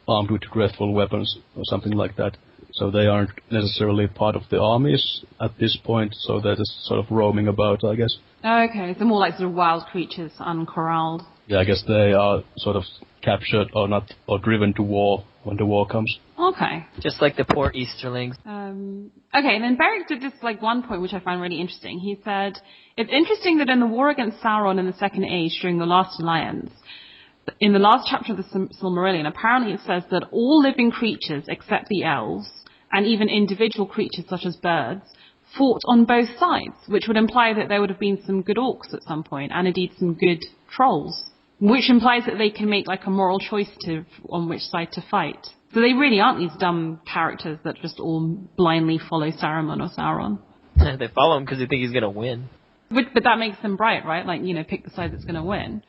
armed with dreadful weapons, or something like that. So they aren't necessarily part of the armies at this point, so they're just sort of roaming about, I guess. Okay, so more like sort of wild creatures, uncorralled. Yeah, I guess they are sort of captured or not, or driven to war when the war comes. Okay. Just like the poor Easterlings. Okay, and then Beric did this like one point which I find really interesting. He said, it's interesting that in the war against Sauron in the Second Age during the Last Alliance, in the last chapter of the Silmarillion, apparently it says that all living creatures except the elves, and even individual creatures such as birds, fought on both sides, which would imply that there would have been some good orcs at some point, and indeed some good trolls, which implies that they can make like a moral choice on which side to fight. So they really aren't these dumb characters that just all blindly follow Saruman or Sauron. They follow him because they think he's going to win. But that makes them bright, right? Like, pick the side that's going to win.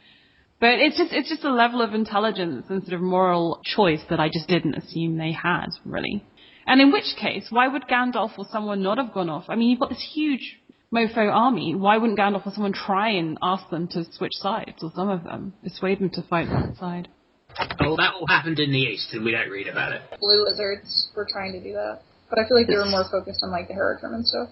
But it's just a level of intelligence and sort of moral choice that I just didn't assume they had, really. And in which case, why would Gandalf or someone not have gone off? I mean, you've got this huge mofo army. Why wouldn't Gandalf or someone try and ask them to switch sides, or some of them, persuade them to fight one side? Oh, that all happened in the East, and we don't read about it. Blue Lizards were trying to do that. But I feel like they were more focused on, like, the Haradrim and stuff.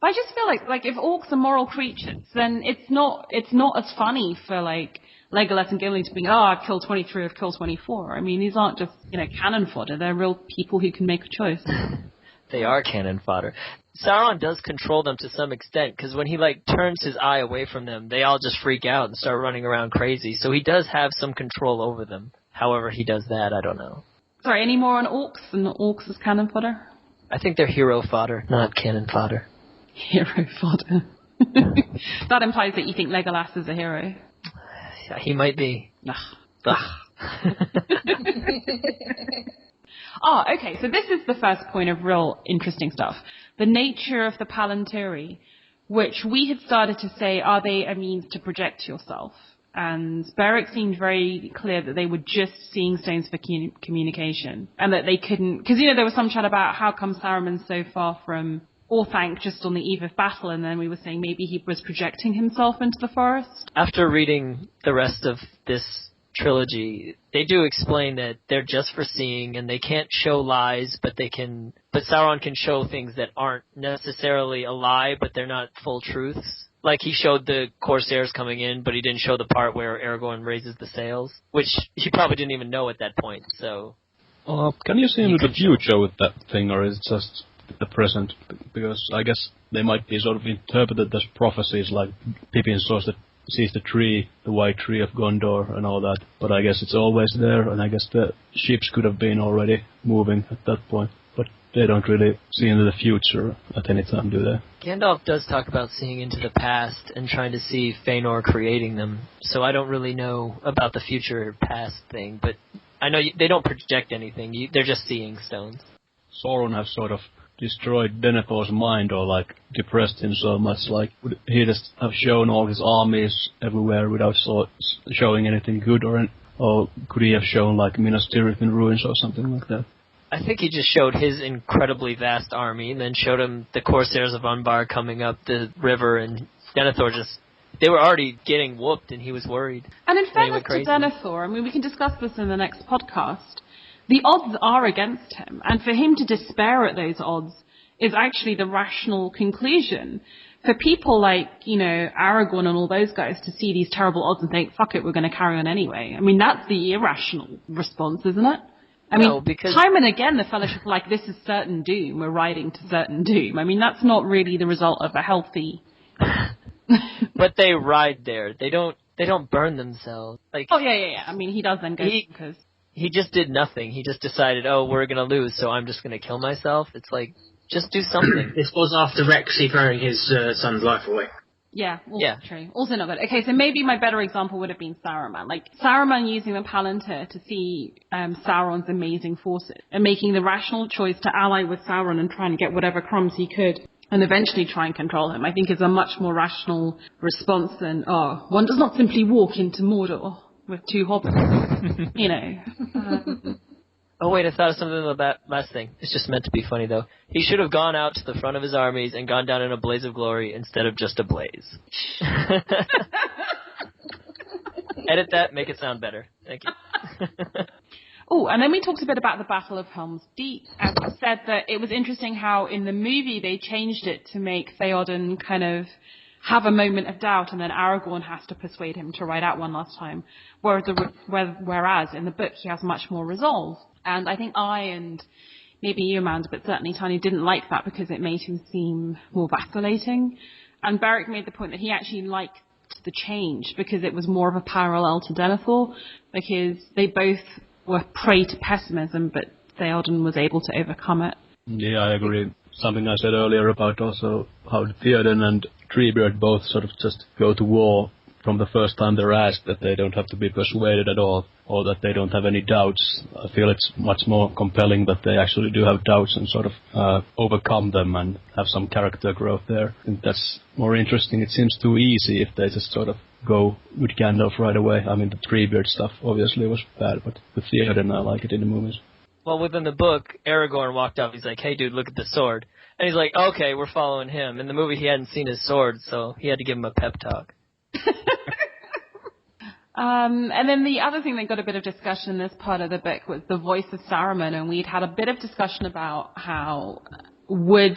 But I just feel like if orcs are moral creatures, then it's not as funny for, like, Legolas and Gimli to be, I've killed 23, I've killed 24. I mean, these aren't just, cannon fodder. They're real people who can make a choice. They are cannon fodder. Sauron does control them to some extent, because when he, turns his eye away from them, they all just freak out and start running around crazy. So he does have some control over them. However he does that, I don't know. Sorry, any more on orcs and orcs as cannon fodder? I think they're hero fodder, not cannon fodder. Hero fodder. That implies that you think Legolas is a hero. Yeah, he might be. Okay, so this is the first point of real interesting stuff. The nature of the Palantiri, which we had started to say, are they a means to project yourself? And Beric seemed very clear that they were just seeing stones for communication, and that they couldn't... Because, there was some chat about how come Saruman's so far from Orthanc just on the eve of battle, and then we were saying maybe he was projecting himself into the forest. After reading the rest of this trilogy, they do explain that they're just for seeing, and they can't show lies, but Sauron can show things that aren't necessarily a lie, but they're not full truths. Like he showed the Corsairs coming in, but he didn't show the part where Aragorn raises the sails, which he probably didn't even know at that point, so... Can you see into the future with that thing, or is it just the present? Because I guess they might be sort of interpreted as prophecies, like Pippin sees the tree, the white tree of Gondor and all that, but I guess it's always there, and I guess the ships could have been already moving at that point, but they don't really see into the future at any time, do they? Gandalf does talk about seeing into the past and trying to see Fëanor creating them, so I don't really know about the future past thing, but I know they don't project anything, they're just seeing stones. Sauron has sort of destroyed Denethor's mind, or depressed him so much, would he just have shown all his armies everywhere without showing anything good, or could he have shown Minas Tirith in ruins or something like that? I think he just showed his incredibly vast army, and then showed him the Corsairs of Umbar coming up the river, and Denethor they were already getting whooped, and he was worried. And in fairness to Denethor, I mean, we can discuss this in the next podcast, the odds are against him, and for him to despair at those odds is actually the rational conclusion. for people like, Aragorn and all those guys to see these terrible odds and think, fuck it, we're going to carry on anyway. I mean, that's the irrational response, isn't it? I mean, because time and again, the Fellowship are like, this is certain doom. We're riding to certain doom. I mean, that's not really the result of a healthy... But they ride there. They don't burn themselves. Like, oh, yeah. I mean, he does then go because... He just did nothing. He just decided, we're going to lose, so I'm just going to kill myself. It's like, just do something. This was after Rexy throwing his son's life away. Yeah, also true. Also not good. Okay, so maybe my better example would have been Saruman. Like, Saruman using the Palantir to see Sauron's amazing forces and making the rational choice to ally with Sauron and try and get whatever crumbs he could and eventually try and control him, I think is a much more rational response than, one does not simply walk into Mordor with two hobbits, Oh, wait, I thought of something about that last thing. It's just meant to be funny, though. He should have gone out to the front of his armies and gone down in a blaze of glory instead of just a blaze. Edit that, make it sound better. Thank you. Oh, and then we talked a bit about the Battle of Helm's Deep. As I said, that it was interesting how in the movie they changed it to make Theoden kind of have a moment of doubt, and then Aragorn has to persuade him to ride out one last time. Whereas in the book he has much more resolve. And I think and maybe you, Amanda, but certainly Tanja didn't like that because it made him seem more vacillating. And Beric made the point that he actually liked the change because it was more of a parallel to Denethor, because they both were prey to pessimism, but Theoden was able to overcome it. Yeah, I agree. Something I said earlier about also how Theoden and Treebeard both sort of just go to war from the first time they're asked, that they don't have to be persuaded at all, or that they don't have any doubts. I feel it's much more compelling that they actually do have doubts and sort of overcome them and have some character growth there. I think that's more interesting. It seems too easy if they just sort of go with Gandalf right away. I mean, the Treebeard stuff obviously was bad, but with Theoden I like it in the movies. Well, within the book, Aragorn walked up. He's like, hey, dude, look at the sword. And he's like, okay, we're following him. In the movie, he hadn't seen his sword, so he had to give him a pep talk. And then the other thing that got a bit of discussion in this part of the book was the voice of Saruman, and we'd had a bit of discussion about how would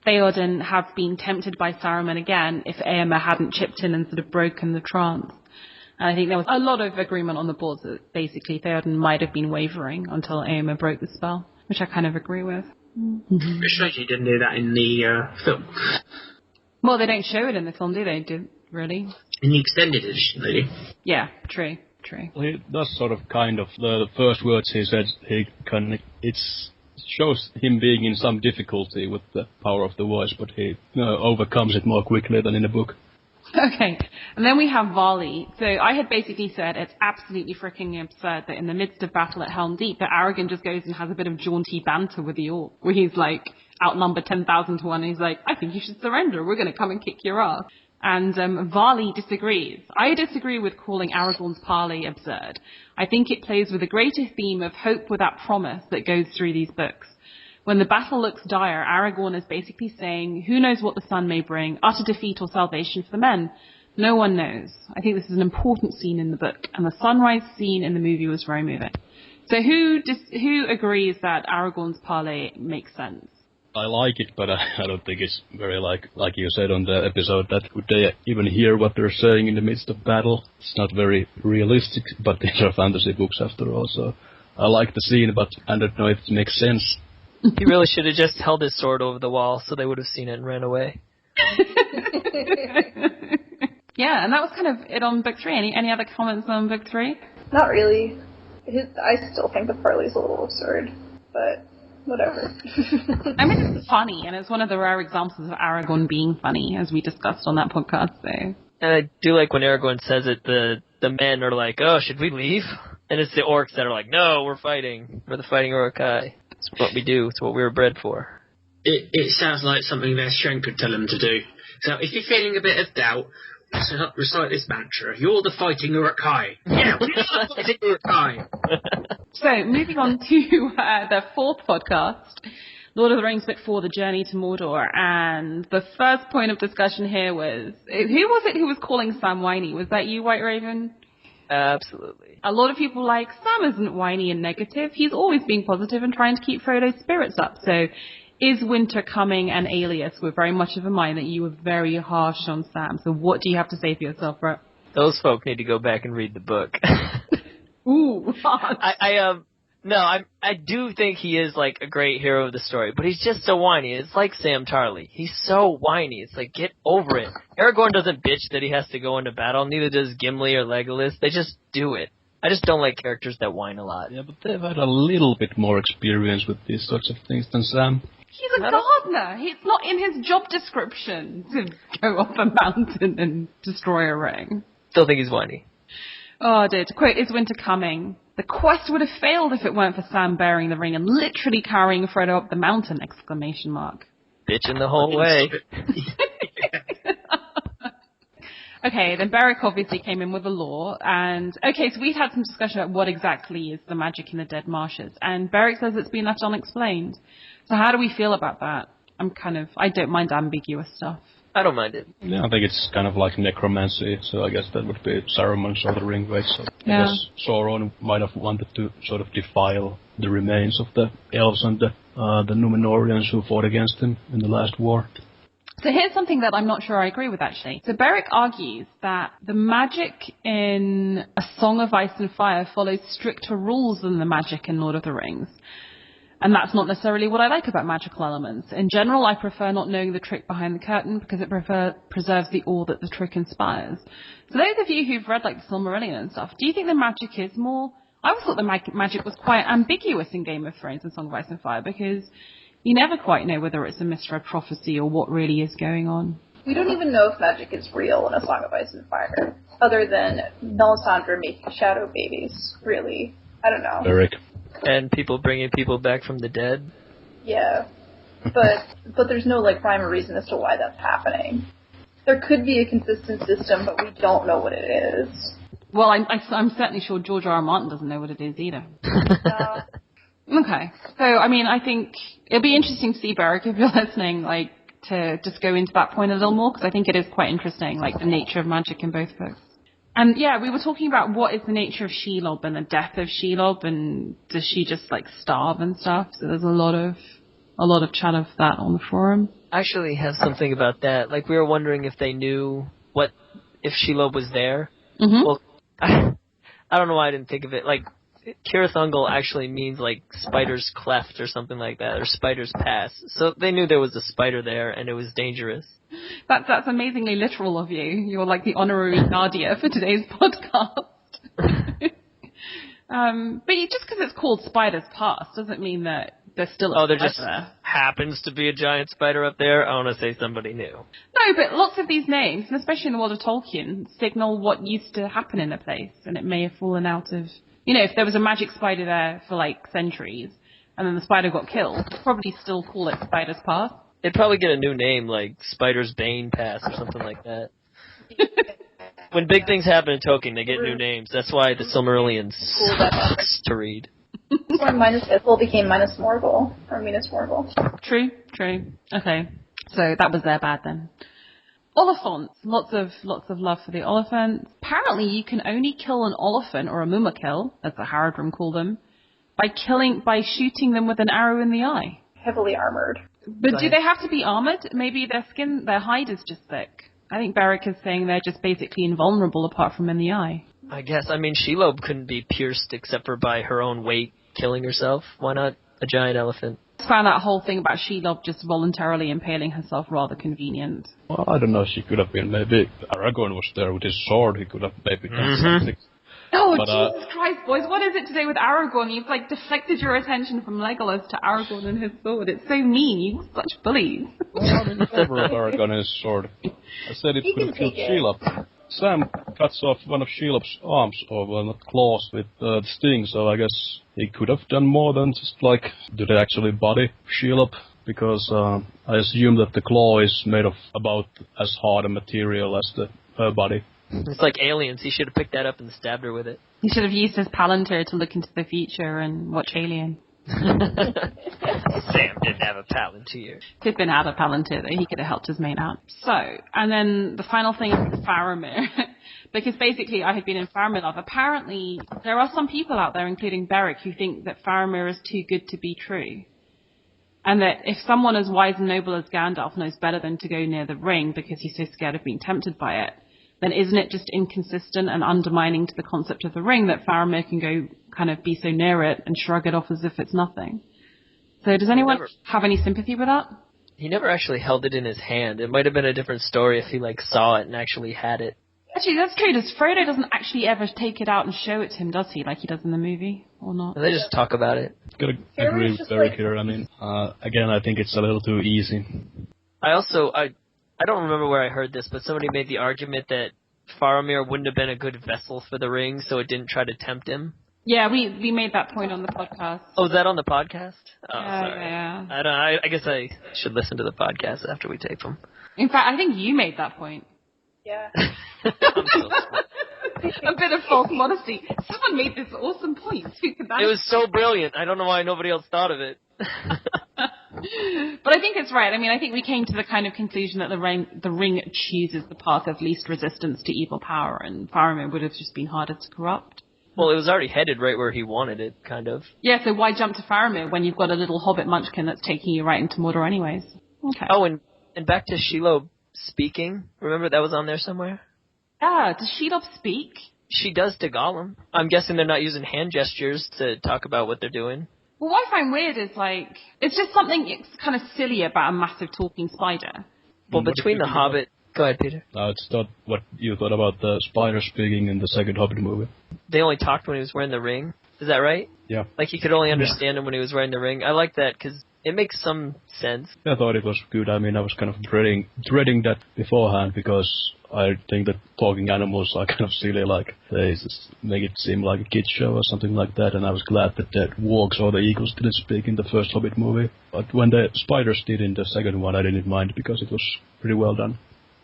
Theoden have been tempted by Saruman again if Éomer hadn't chipped in and sort of broken the trance. And I think there was a lot of agreement on the boards that basically Theoden might have been wavering until Éomer broke the spell, which I kind of agree with. It's strange you didn't do that in the film. Well, they don't show it in the film, do they? Really? In the extended edition, they do. Yeah, true. Well, he does sort of kind of, the first words he said, it shows him being in some difficulty with the power of the voice, but he overcomes it more quickly than in the book. Okay, and then we have Vali. So I had basically said it's absolutely freaking absurd that in the midst of battle at Helm Deep, that Aragorn just goes and has a bit of jaunty banter with the orc, where he's like outnumbered 10,000 to 1, and he's like, I think you should surrender, we're going to come and kick your ass. And Vali disagrees. I disagree with calling Aragorn's parley absurd. I think it plays with a greater theme of hope without promise that goes through these books. When the battle looks dire, Aragorn is basically saying, who knows what the sun may bring, utter defeat or salvation for the men? No one knows. I think this is an important scene in the book, and the sunrise scene in the movie was very moving. So who agrees that Aragorn's parley makes sense? I like it, but I don't think it's very like you said on the episode, that would they even hear what they're saying in the midst of battle? It's not very realistic, but these are fantasy books after all, so I like the scene, but I don't know if it makes sense. He really should have just held his sword over the wall so they would have seen it and ran away. Yeah, and that was kind of it on book 3. Any other comments on book 3? Not really. I still think the parley's a little absurd, but whatever. I mean, it's funny, and it's one of the rare examples of Aragorn being funny, as we discussed on that podcast. So. And I do like when Aragorn says it, the men are like, oh, should we leave? And it's the orcs that are like, no, we're fighting. We're the fighting Uruk-hai. It's what we do. It's what we were bred for. It sounds like something their strength could tell them to do. So if you're feeling a bit of doubt, recite this mantra. You're the fighting Uruk-hai. Yeah, we're the fighting Uruk-hai. So, moving on to the 4th podcast, Lord of the Rings Book 4, The Journey to Mordor. And the first point of discussion here was, who was it who was calling Sam whiny? Was that you, WhiteRaven? Absolutely. A lot of people like, Sam isn't whiny and negative. He's always being positive and trying to keep Frodo's spirits up. So Is Winter Coming and Alias were very much of a mind that you were very harsh on Sam. So what do you have to say for yourself, Brett? Those folk need to go back and read the book. Ooh, harsh. I do think he is like a great hero of the story, but he's just so whiny. It's like Sam Tarly. He's so whiny. It's like, get over it. Aragorn doesn't bitch that he has to go into battle. Neither does Gimli or Legolas. They just do it. I just don't like characters that whine a lot. Yeah, but they've had a little bit more experience with these sorts of things than Sam. He's a gardener. It's not in his job description to go up a mountain and destroy a ring. Still think he's whiny. Oh, dear. To quote Is Winter Coming, the quest would have failed if it weren't for Sam bearing the ring and literally carrying Frodo up the mountain, ! Bitching the whole way. Okay, then Beric obviously came in with the lore, and okay, so we've had some discussion about what exactly is the magic in the Dead Marshes, and Beric says it's been left unexplained. So how do we feel about that? I don't mind ambiguous stuff. I don't mind it. Yeah, I think it's kind of like necromancy, so I guess that would be Saruman's or the Ring Wraith. So I guess Sauron might have wanted to sort of defile the remains of the elves and the Númenóreans who fought against him in the last war. So here's something that I'm not sure I agree with, actually. So Beric argues that the magic in A Song of Ice and Fire follows stricter rules than the magic in Lord of the Rings. And that's not necessarily what I like about magical elements. In general, I prefer not knowing the trick behind the curtain because it preserves the awe that the trick inspires. So those of you who've read like the Silmarillion and stuff, do you think the magic is more... I always thought the magic was quite ambiguous in Game of Thrones and Song of Ice and Fire because you never quite know whether it's a misread prophecy or what really is going on. We don't even know if magic is real in A Song of Ice and Fire, other than Melisandre making shadow babies, really. I don't know. Beric. And people bringing people back from the dead. Yeah, but there's no like rhyme or reason as to why that's happening. There could be a consistent system, but we don't know what it is. Well, I'm certainly sure George R. R. Martin doesn't know what it is either. Okay, so I mean, I think it'll be interesting to see, Beric, if you're listening, like to just go into that point a little more because I think it is quite interesting, like the nature of magic in both books. And yeah, we were talking about what is the nature of Shelob and the death of Shelob, and does she just like starve and stuff? So there's a lot of chat of that on the forum. I actually have something about that. Like we were wondering if they knew if Shelob was there. Mm-hmm. Well, I don't know why I didn't think of it. Like Cirith Ungol actually means like spider's cleft or something like that, or spider's pass. So they knew there was a spider there and it was dangerous. That's amazingly literal of you. You're like the honorary Nadia for today's podcast. But just because it's called Spider's Pass doesn't mean that there's still a spider there just happens to be a giant spider up there. I want to say somebody knew. No, but lots of these names, and especially in the world of Tolkien, signal what used to happen in a place, and it may have fallen out of... You know, if there was a magic spider there for like centuries, and then the spider got killed, they'd probably still call it Spider's Pass. They'd probably get a new name, like Spider's Bane Pass or something like that. When big things happen in Tolkien, they get new names. That's why the Silmarillion sucks to read. That's why Minas Ithil became Minas Morgul, or Minas Morgul. True. Okay, so that was their bad then. Oliphants, lots of love for the Oliphants. Apparently, you can only kill an Oliphant or a Mumakil, as the Haradrim call them, by shooting them with an arrow in the eye. Heavily armored. But do they have to be armored? Maybe their hide is just thick. I think Beric is saying they're just basically invulnerable apart from in the eye. I guess. I mean, Shelob couldn't be pierced except for by her own weight killing herself. Why not a giant elephant? I found that whole thing about Shelob just voluntarily impaling herself rather convenient. Well, I don't know. She could have been. Maybe Aragorn was there with his sword. He could have maybe done something. Oh, but, Jesus Christ, boys. What is it today with Aragorn? You've, deflected your attention from Legolas to Aragorn and his sword. It's so mean. You're such bullies. Well, I mean, whatever of Aragorn and his sword. I said it could have killed Shelob. Sam cuts off one of Shelob's arms, or, well, not claws, with the sting, so I guess he could have done more than just, did they actually body Shelob? Because I assume that the claw is made of about as hard a material as her body. It's like Aliens. He should have picked that up and stabbed her with it. He should have used his Palantir to look into the future and watch Alien. Sam didn't have a Palantir. Pippin had a Palantir, though. He could have helped his mate out. So, and then the final thing is Faramir. Because basically I had been in Faramir love. Apparently, there are some people out there, including Beric, who think that Faramir is too good to be true. And that if someone as wise and noble as Gandalf knows better than to go near the ring because he's so scared of being tempted by it, then isn't it just inconsistent and undermining to the concept of the ring that Faramir can go kind of be so near it and shrug it off as if it's nothing? So does anyone have any sympathy with that? He never actually held it in his hand. It might have been a different story if he, like, saw it and actually had it. Actually, that's true. Frodo doesn't actually ever take it out and show it to him, does he? Like he does in the movie, or not? They just talk about it. Gotta agree with Eric here. I mean, again, I think it's a little too easy. I don't remember where I heard this, but somebody made the argument that Faramir wouldn't have been a good vessel for the ring, so it didn't try to tempt him. Yeah, we made that point on the podcast. Oh, is that on the podcast? Oh, yeah, sorry. Yeah. I guess I should listen to the podcast after we tape them. In fact, I think you made that point. Yeah. I'm so a bit of false modesty. Someone made this awesome point. It was so brilliant. I don't know why nobody else thought of it. But I think it's right. I mean, I think we came to the kind of conclusion that the ring chooses the path of least resistance to evil power, and Faramir would have just been harder to corrupt. Well, it was already headed right where he wanted it, kind of. Yeah, so why jump to Faramir when you've got a little hobbit munchkin that's taking you right into Mordor anyways? Okay. Oh, and back to Shelob speaking. Remember that was on there somewhere? Yeah, does Shelob speak? She does to Gollum. I'm guessing they're not using hand gestures to talk about what they're doing. Well, what I find weird is, like, it's just something kind of silly about a massive talking spider. Well, between the Hobbit... Go ahead, Peter. It's not what you thought about the spider speaking in the second Hobbit movie. They only talked when he was wearing the ring. Is that right? Yeah. Like, you could only understand him when he was wearing the ring. I like that, because it makes some sense. I thought it was good. I mean, I was kind of dreading that beforehand, because I think that talking animals are kind of silly, like, they just make it seem like a kid's show or something like that, and I was glad that the wargs or the eagles didn't speak in the first Hobbit movie. But when the spiders did in the second one, I didn't mind, because it was pretty well done.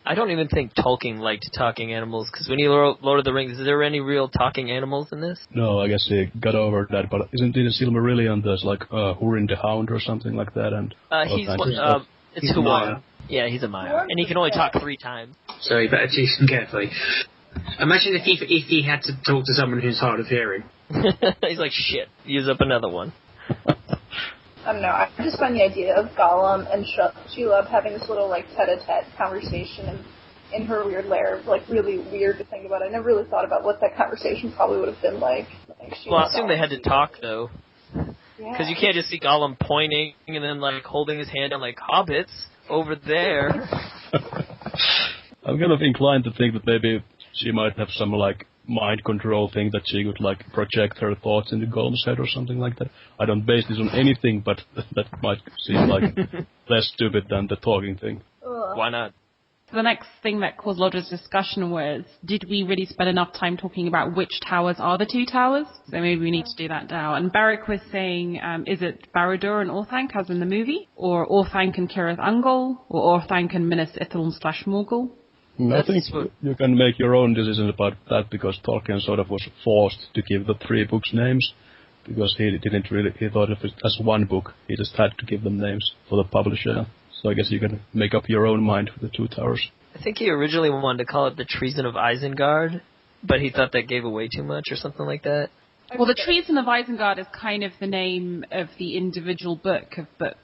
I don't even think Tolkien liked talking animals, because when he wrote Lord of the Rings, is there any real talking animals in this? No, I guess he got over that, but isn't it in Silmarillion there's like Húrin the Hound or something like that? And it's Huan. Yeah, he's a Maiar, and he can only talk 3 times. So you better choose them carefully. Imagine if he had to talk to someone who's hard of hearing. He's like, shit, use up another one. I don't know, I just find the idea of Gollum and Shelob having this little, like, tete-a-tete conversation in her weird lair, like, really weird to think about. I never really thought about what that conversation probably would have been like. Well, I assume they had to talk, though. Because you can't just see Gollum pointing and then, like, holding his hand on, like, hobbits over there. I'm kind of inclined to think that maybe she might have some, like, mind control thing that she could, like, project her thoughts into Gollum's head or something like that. I don't base this on anything, but that might seem like less stupid than the talking thing. Why not? The next thing that caused a lot of discussion was, did we really spend enough time talking about which towers are the 2 towers? So maybe we need to do that now. And Barrick was saying, is it Barad-dûr and Orthanc, as in the movie? Or Orthanc and Cirith Ungol? Or Orthanc and Minas Ithilm/Morgul? I think you can make your own decision about that, because Tolkien sort of was forced to give the 3 books names, because he thought of it as one book. He just had to give them names for the publisher. So I guess you can make up your own mind for the 2 towers. I think he originally wanted to call it the Treason of Isengard, but he thought that gave away too much or something like that. Well, the Treason of Isengard is kind of the name of the individual book of book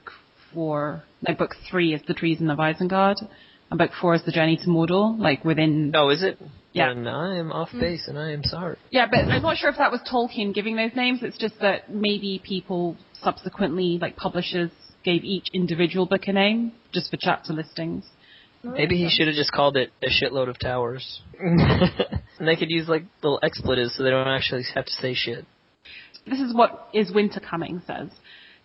4. No, book 3 is the Treason of Isengard. And book 4 is the Journey to Mordor, like within... Oh, is it? Yeah. And I am off base, and I am sorry. Yeah, but I'm not sure if that was Tolkien giving those names. It's just that maybe people subsequently, like publishers, gave each individual book a name, just for chapter listings. Maybe he should have just called it A Shitload of Towers. And they could use, like, little expletives so they don't actually have to say shit. This is what Is Winter Coming says.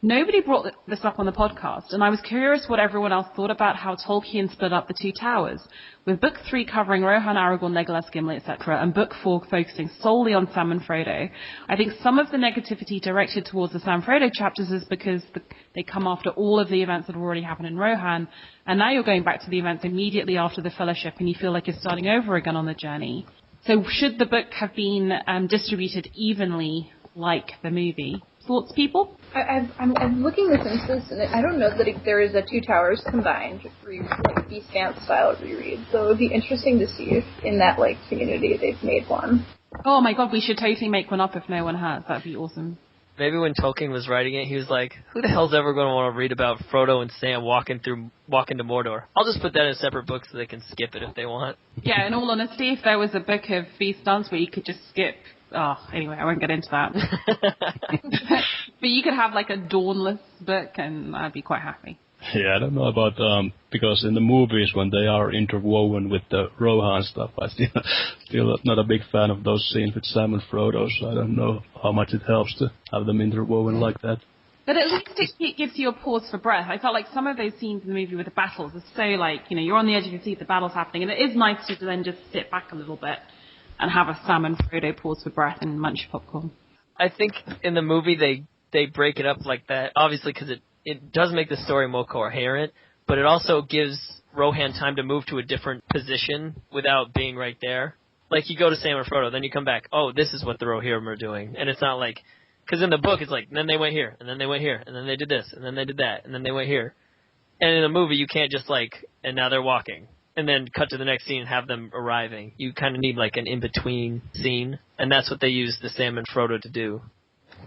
Nobody brought this up on the podcast, and I was curious what everyone else thought about how Tolkien split up the 2 towers, with Book 3 covering Rohan, Aragorn, Legolas, Gimli, etc., and Book 4 focusing solely on Sam and Frodo. I think some of the negativity directed towards the Sam Frodo chapters is because they come after all of the events that have already happened in Rohan, and now you're going back to the events immediately after the Fellowship, and you feel like you're starting over again on the journey. So should the book have been distributed evenly like the movie? Thoughts, people? I'm looking this into this, and I don't know that there is a 2 towers combined, like B-Stamp style reread. So it would be interesting to see if in that community they've made one. Oh my god, we should totally make one up if no one has. That'd be awesome. Maybe when Tolkien was writing it, he was like, who the hell's ever going to want to read about Frodo and Sam walking to Mordor? I'll just put that in a separate book so they can skip it if they want. Yeah, in all honesty, if there was a book of Feast Dance where you could just skip... Oh, anyway, I won't get into that. But you could have like a Dawnless book and I'd be quite happy. Yeah, I don't know about, because in the movies when they are interwoven with the Rohan stuff, I still not a big fan of those scenes with Sam and Frodo, so I don't know how much it helps to have them interwoven like that. But at least it gives you a pause for breath. I felt like some of those scenes in the movie with the battles are so like, you're on the edge of your seat, the battle's happening, and it is nice to then just sit back a little bit and have a Sam and Frodo pause for breath and munch popcorn. I think in the movie they break it up like that, obviously because it does make the story more coherent, but it also gives Rohan time to move to a different position without being right there. Like, you go to Sam and Frodo, then you come back, oh, this is what the Rohirrim are doing. And it's not like, because in the book it's like, and then they went here, and then they went here, and then they did this, and then they did that, and then they went here. And in a movie you can't just like, and now they're walking, and then cut to the next scene and have them arriving. You kind of need like an in-between scene, and that's what they use the Sam and Frodo to do.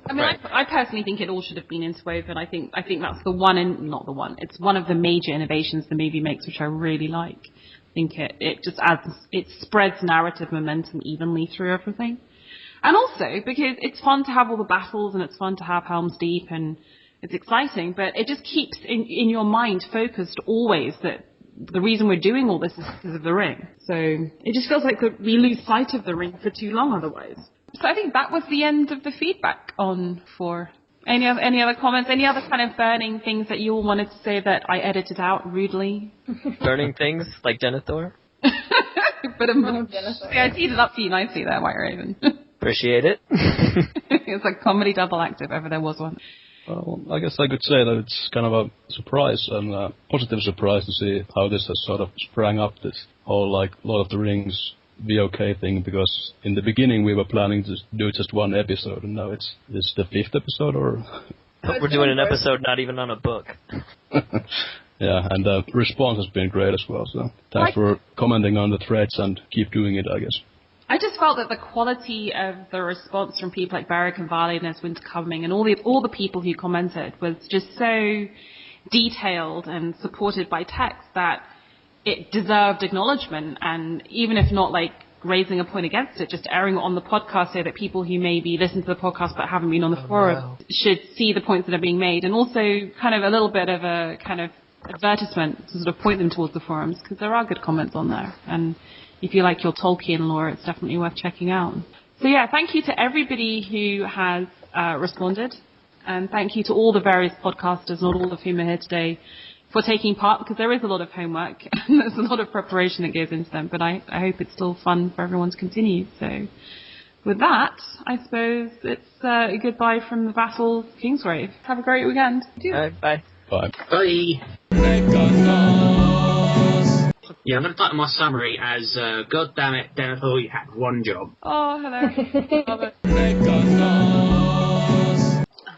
I mean, right. I personally think it all should have been interwoven. I think that's it's one of the major innovations the movie makes, which I really like. I think it just it spreads narrative momentum evenly through everything. And also, because it's fun to have all the battles and it's fun to have Helm's Deep and it's exciting, but it just keeps in your mind focused always that the reason we're doing all this is because of the ring. So it just feels like we lose sight of the ring for too long otherwise. So I think that was the end of the feedback on 4. Any other comments? Any other kind of burning things that you all wanted to say that I edited out rudely? Burning things like Denethor? But I teed it up for you nicely there, WhiteRaven. Appreciate it. It's a comedy double act if ever there was one. Well, I guess I could say that it's kind of a surprise and a positive surprise to see how this has sort of sprang up, this whole like Lord of the Rings VOK thing, because in the beginning we were planning to do just one episode, and now it's the 5th episode, or... We're doing an episode not even on a book. Yeah, and the response has been great as well, so thanks for commenting on the threads and keep doing it, I guess. I just felt that the quality of the response from people like Barrick and Varley and As Winter Coming and all the people who commented was just so detailed and supported by text that it deserved acknowledgement, and even if not like raising a point against it, just airing it on the podcast so that people who maybe listen to the podcast but haven't been on the forum should see the points that are being made, and also kind of a little bit of a kind of advertisement to sort of point them towards the forums, because there are good comments on there, and if you like your Tolkien lore, it's definitely worth checking out. So yeah, thank you to everybody who has responded, and thank you to all the various podcasters, not all of whom are here today, for taking part, because there is a lot of homework and there's a lot of preparation that goes into them, but I hope it's still fun for everyone to continue. So with that, I suppose it's a goodbye from the Vassals Kingsgrave. Have a great weekend. Bye. Bye. Bye. Yeah, I'm going to title my summary as, God damn it, Denethor, you had one job. Oh, hello. Love it.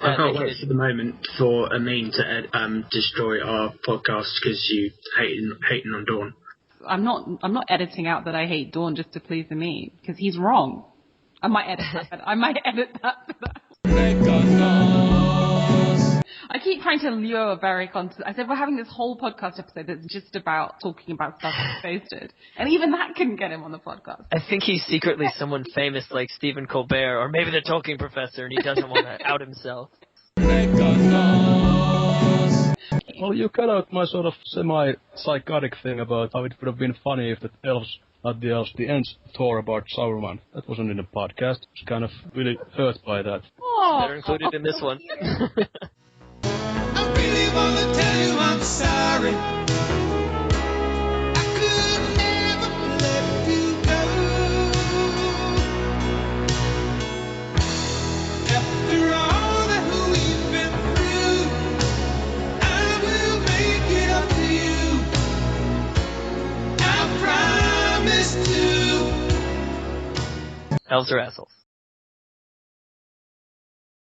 I can't wait for the moment for Amin to destroy our podcast because you hating on Dawn. I'm not editing out that I hate Dawn just to please Amin, because he's wrong. I might edit that. I keep trying to lure Barrick onto... I said, we're having this whole podcast episode that's just about talking about stuff that's posted. And even that couldn't get him on the podcast. I think he's secretly someone famous like Stephen Colbert, or maybe the Tolkien professor, and he doesn't want to out himself. Well, you cut out my sort of semi-psychotic thing about how it would have been funny if the Ents tore about Sauron. That wasn't in the podcast. I was kind of really hurt by that. Oh. They're included in this one. I really want to tell you I'm sorry. I could never let you go. After all that we've been through, I will make it up to you. I promise to. Elves or assholes?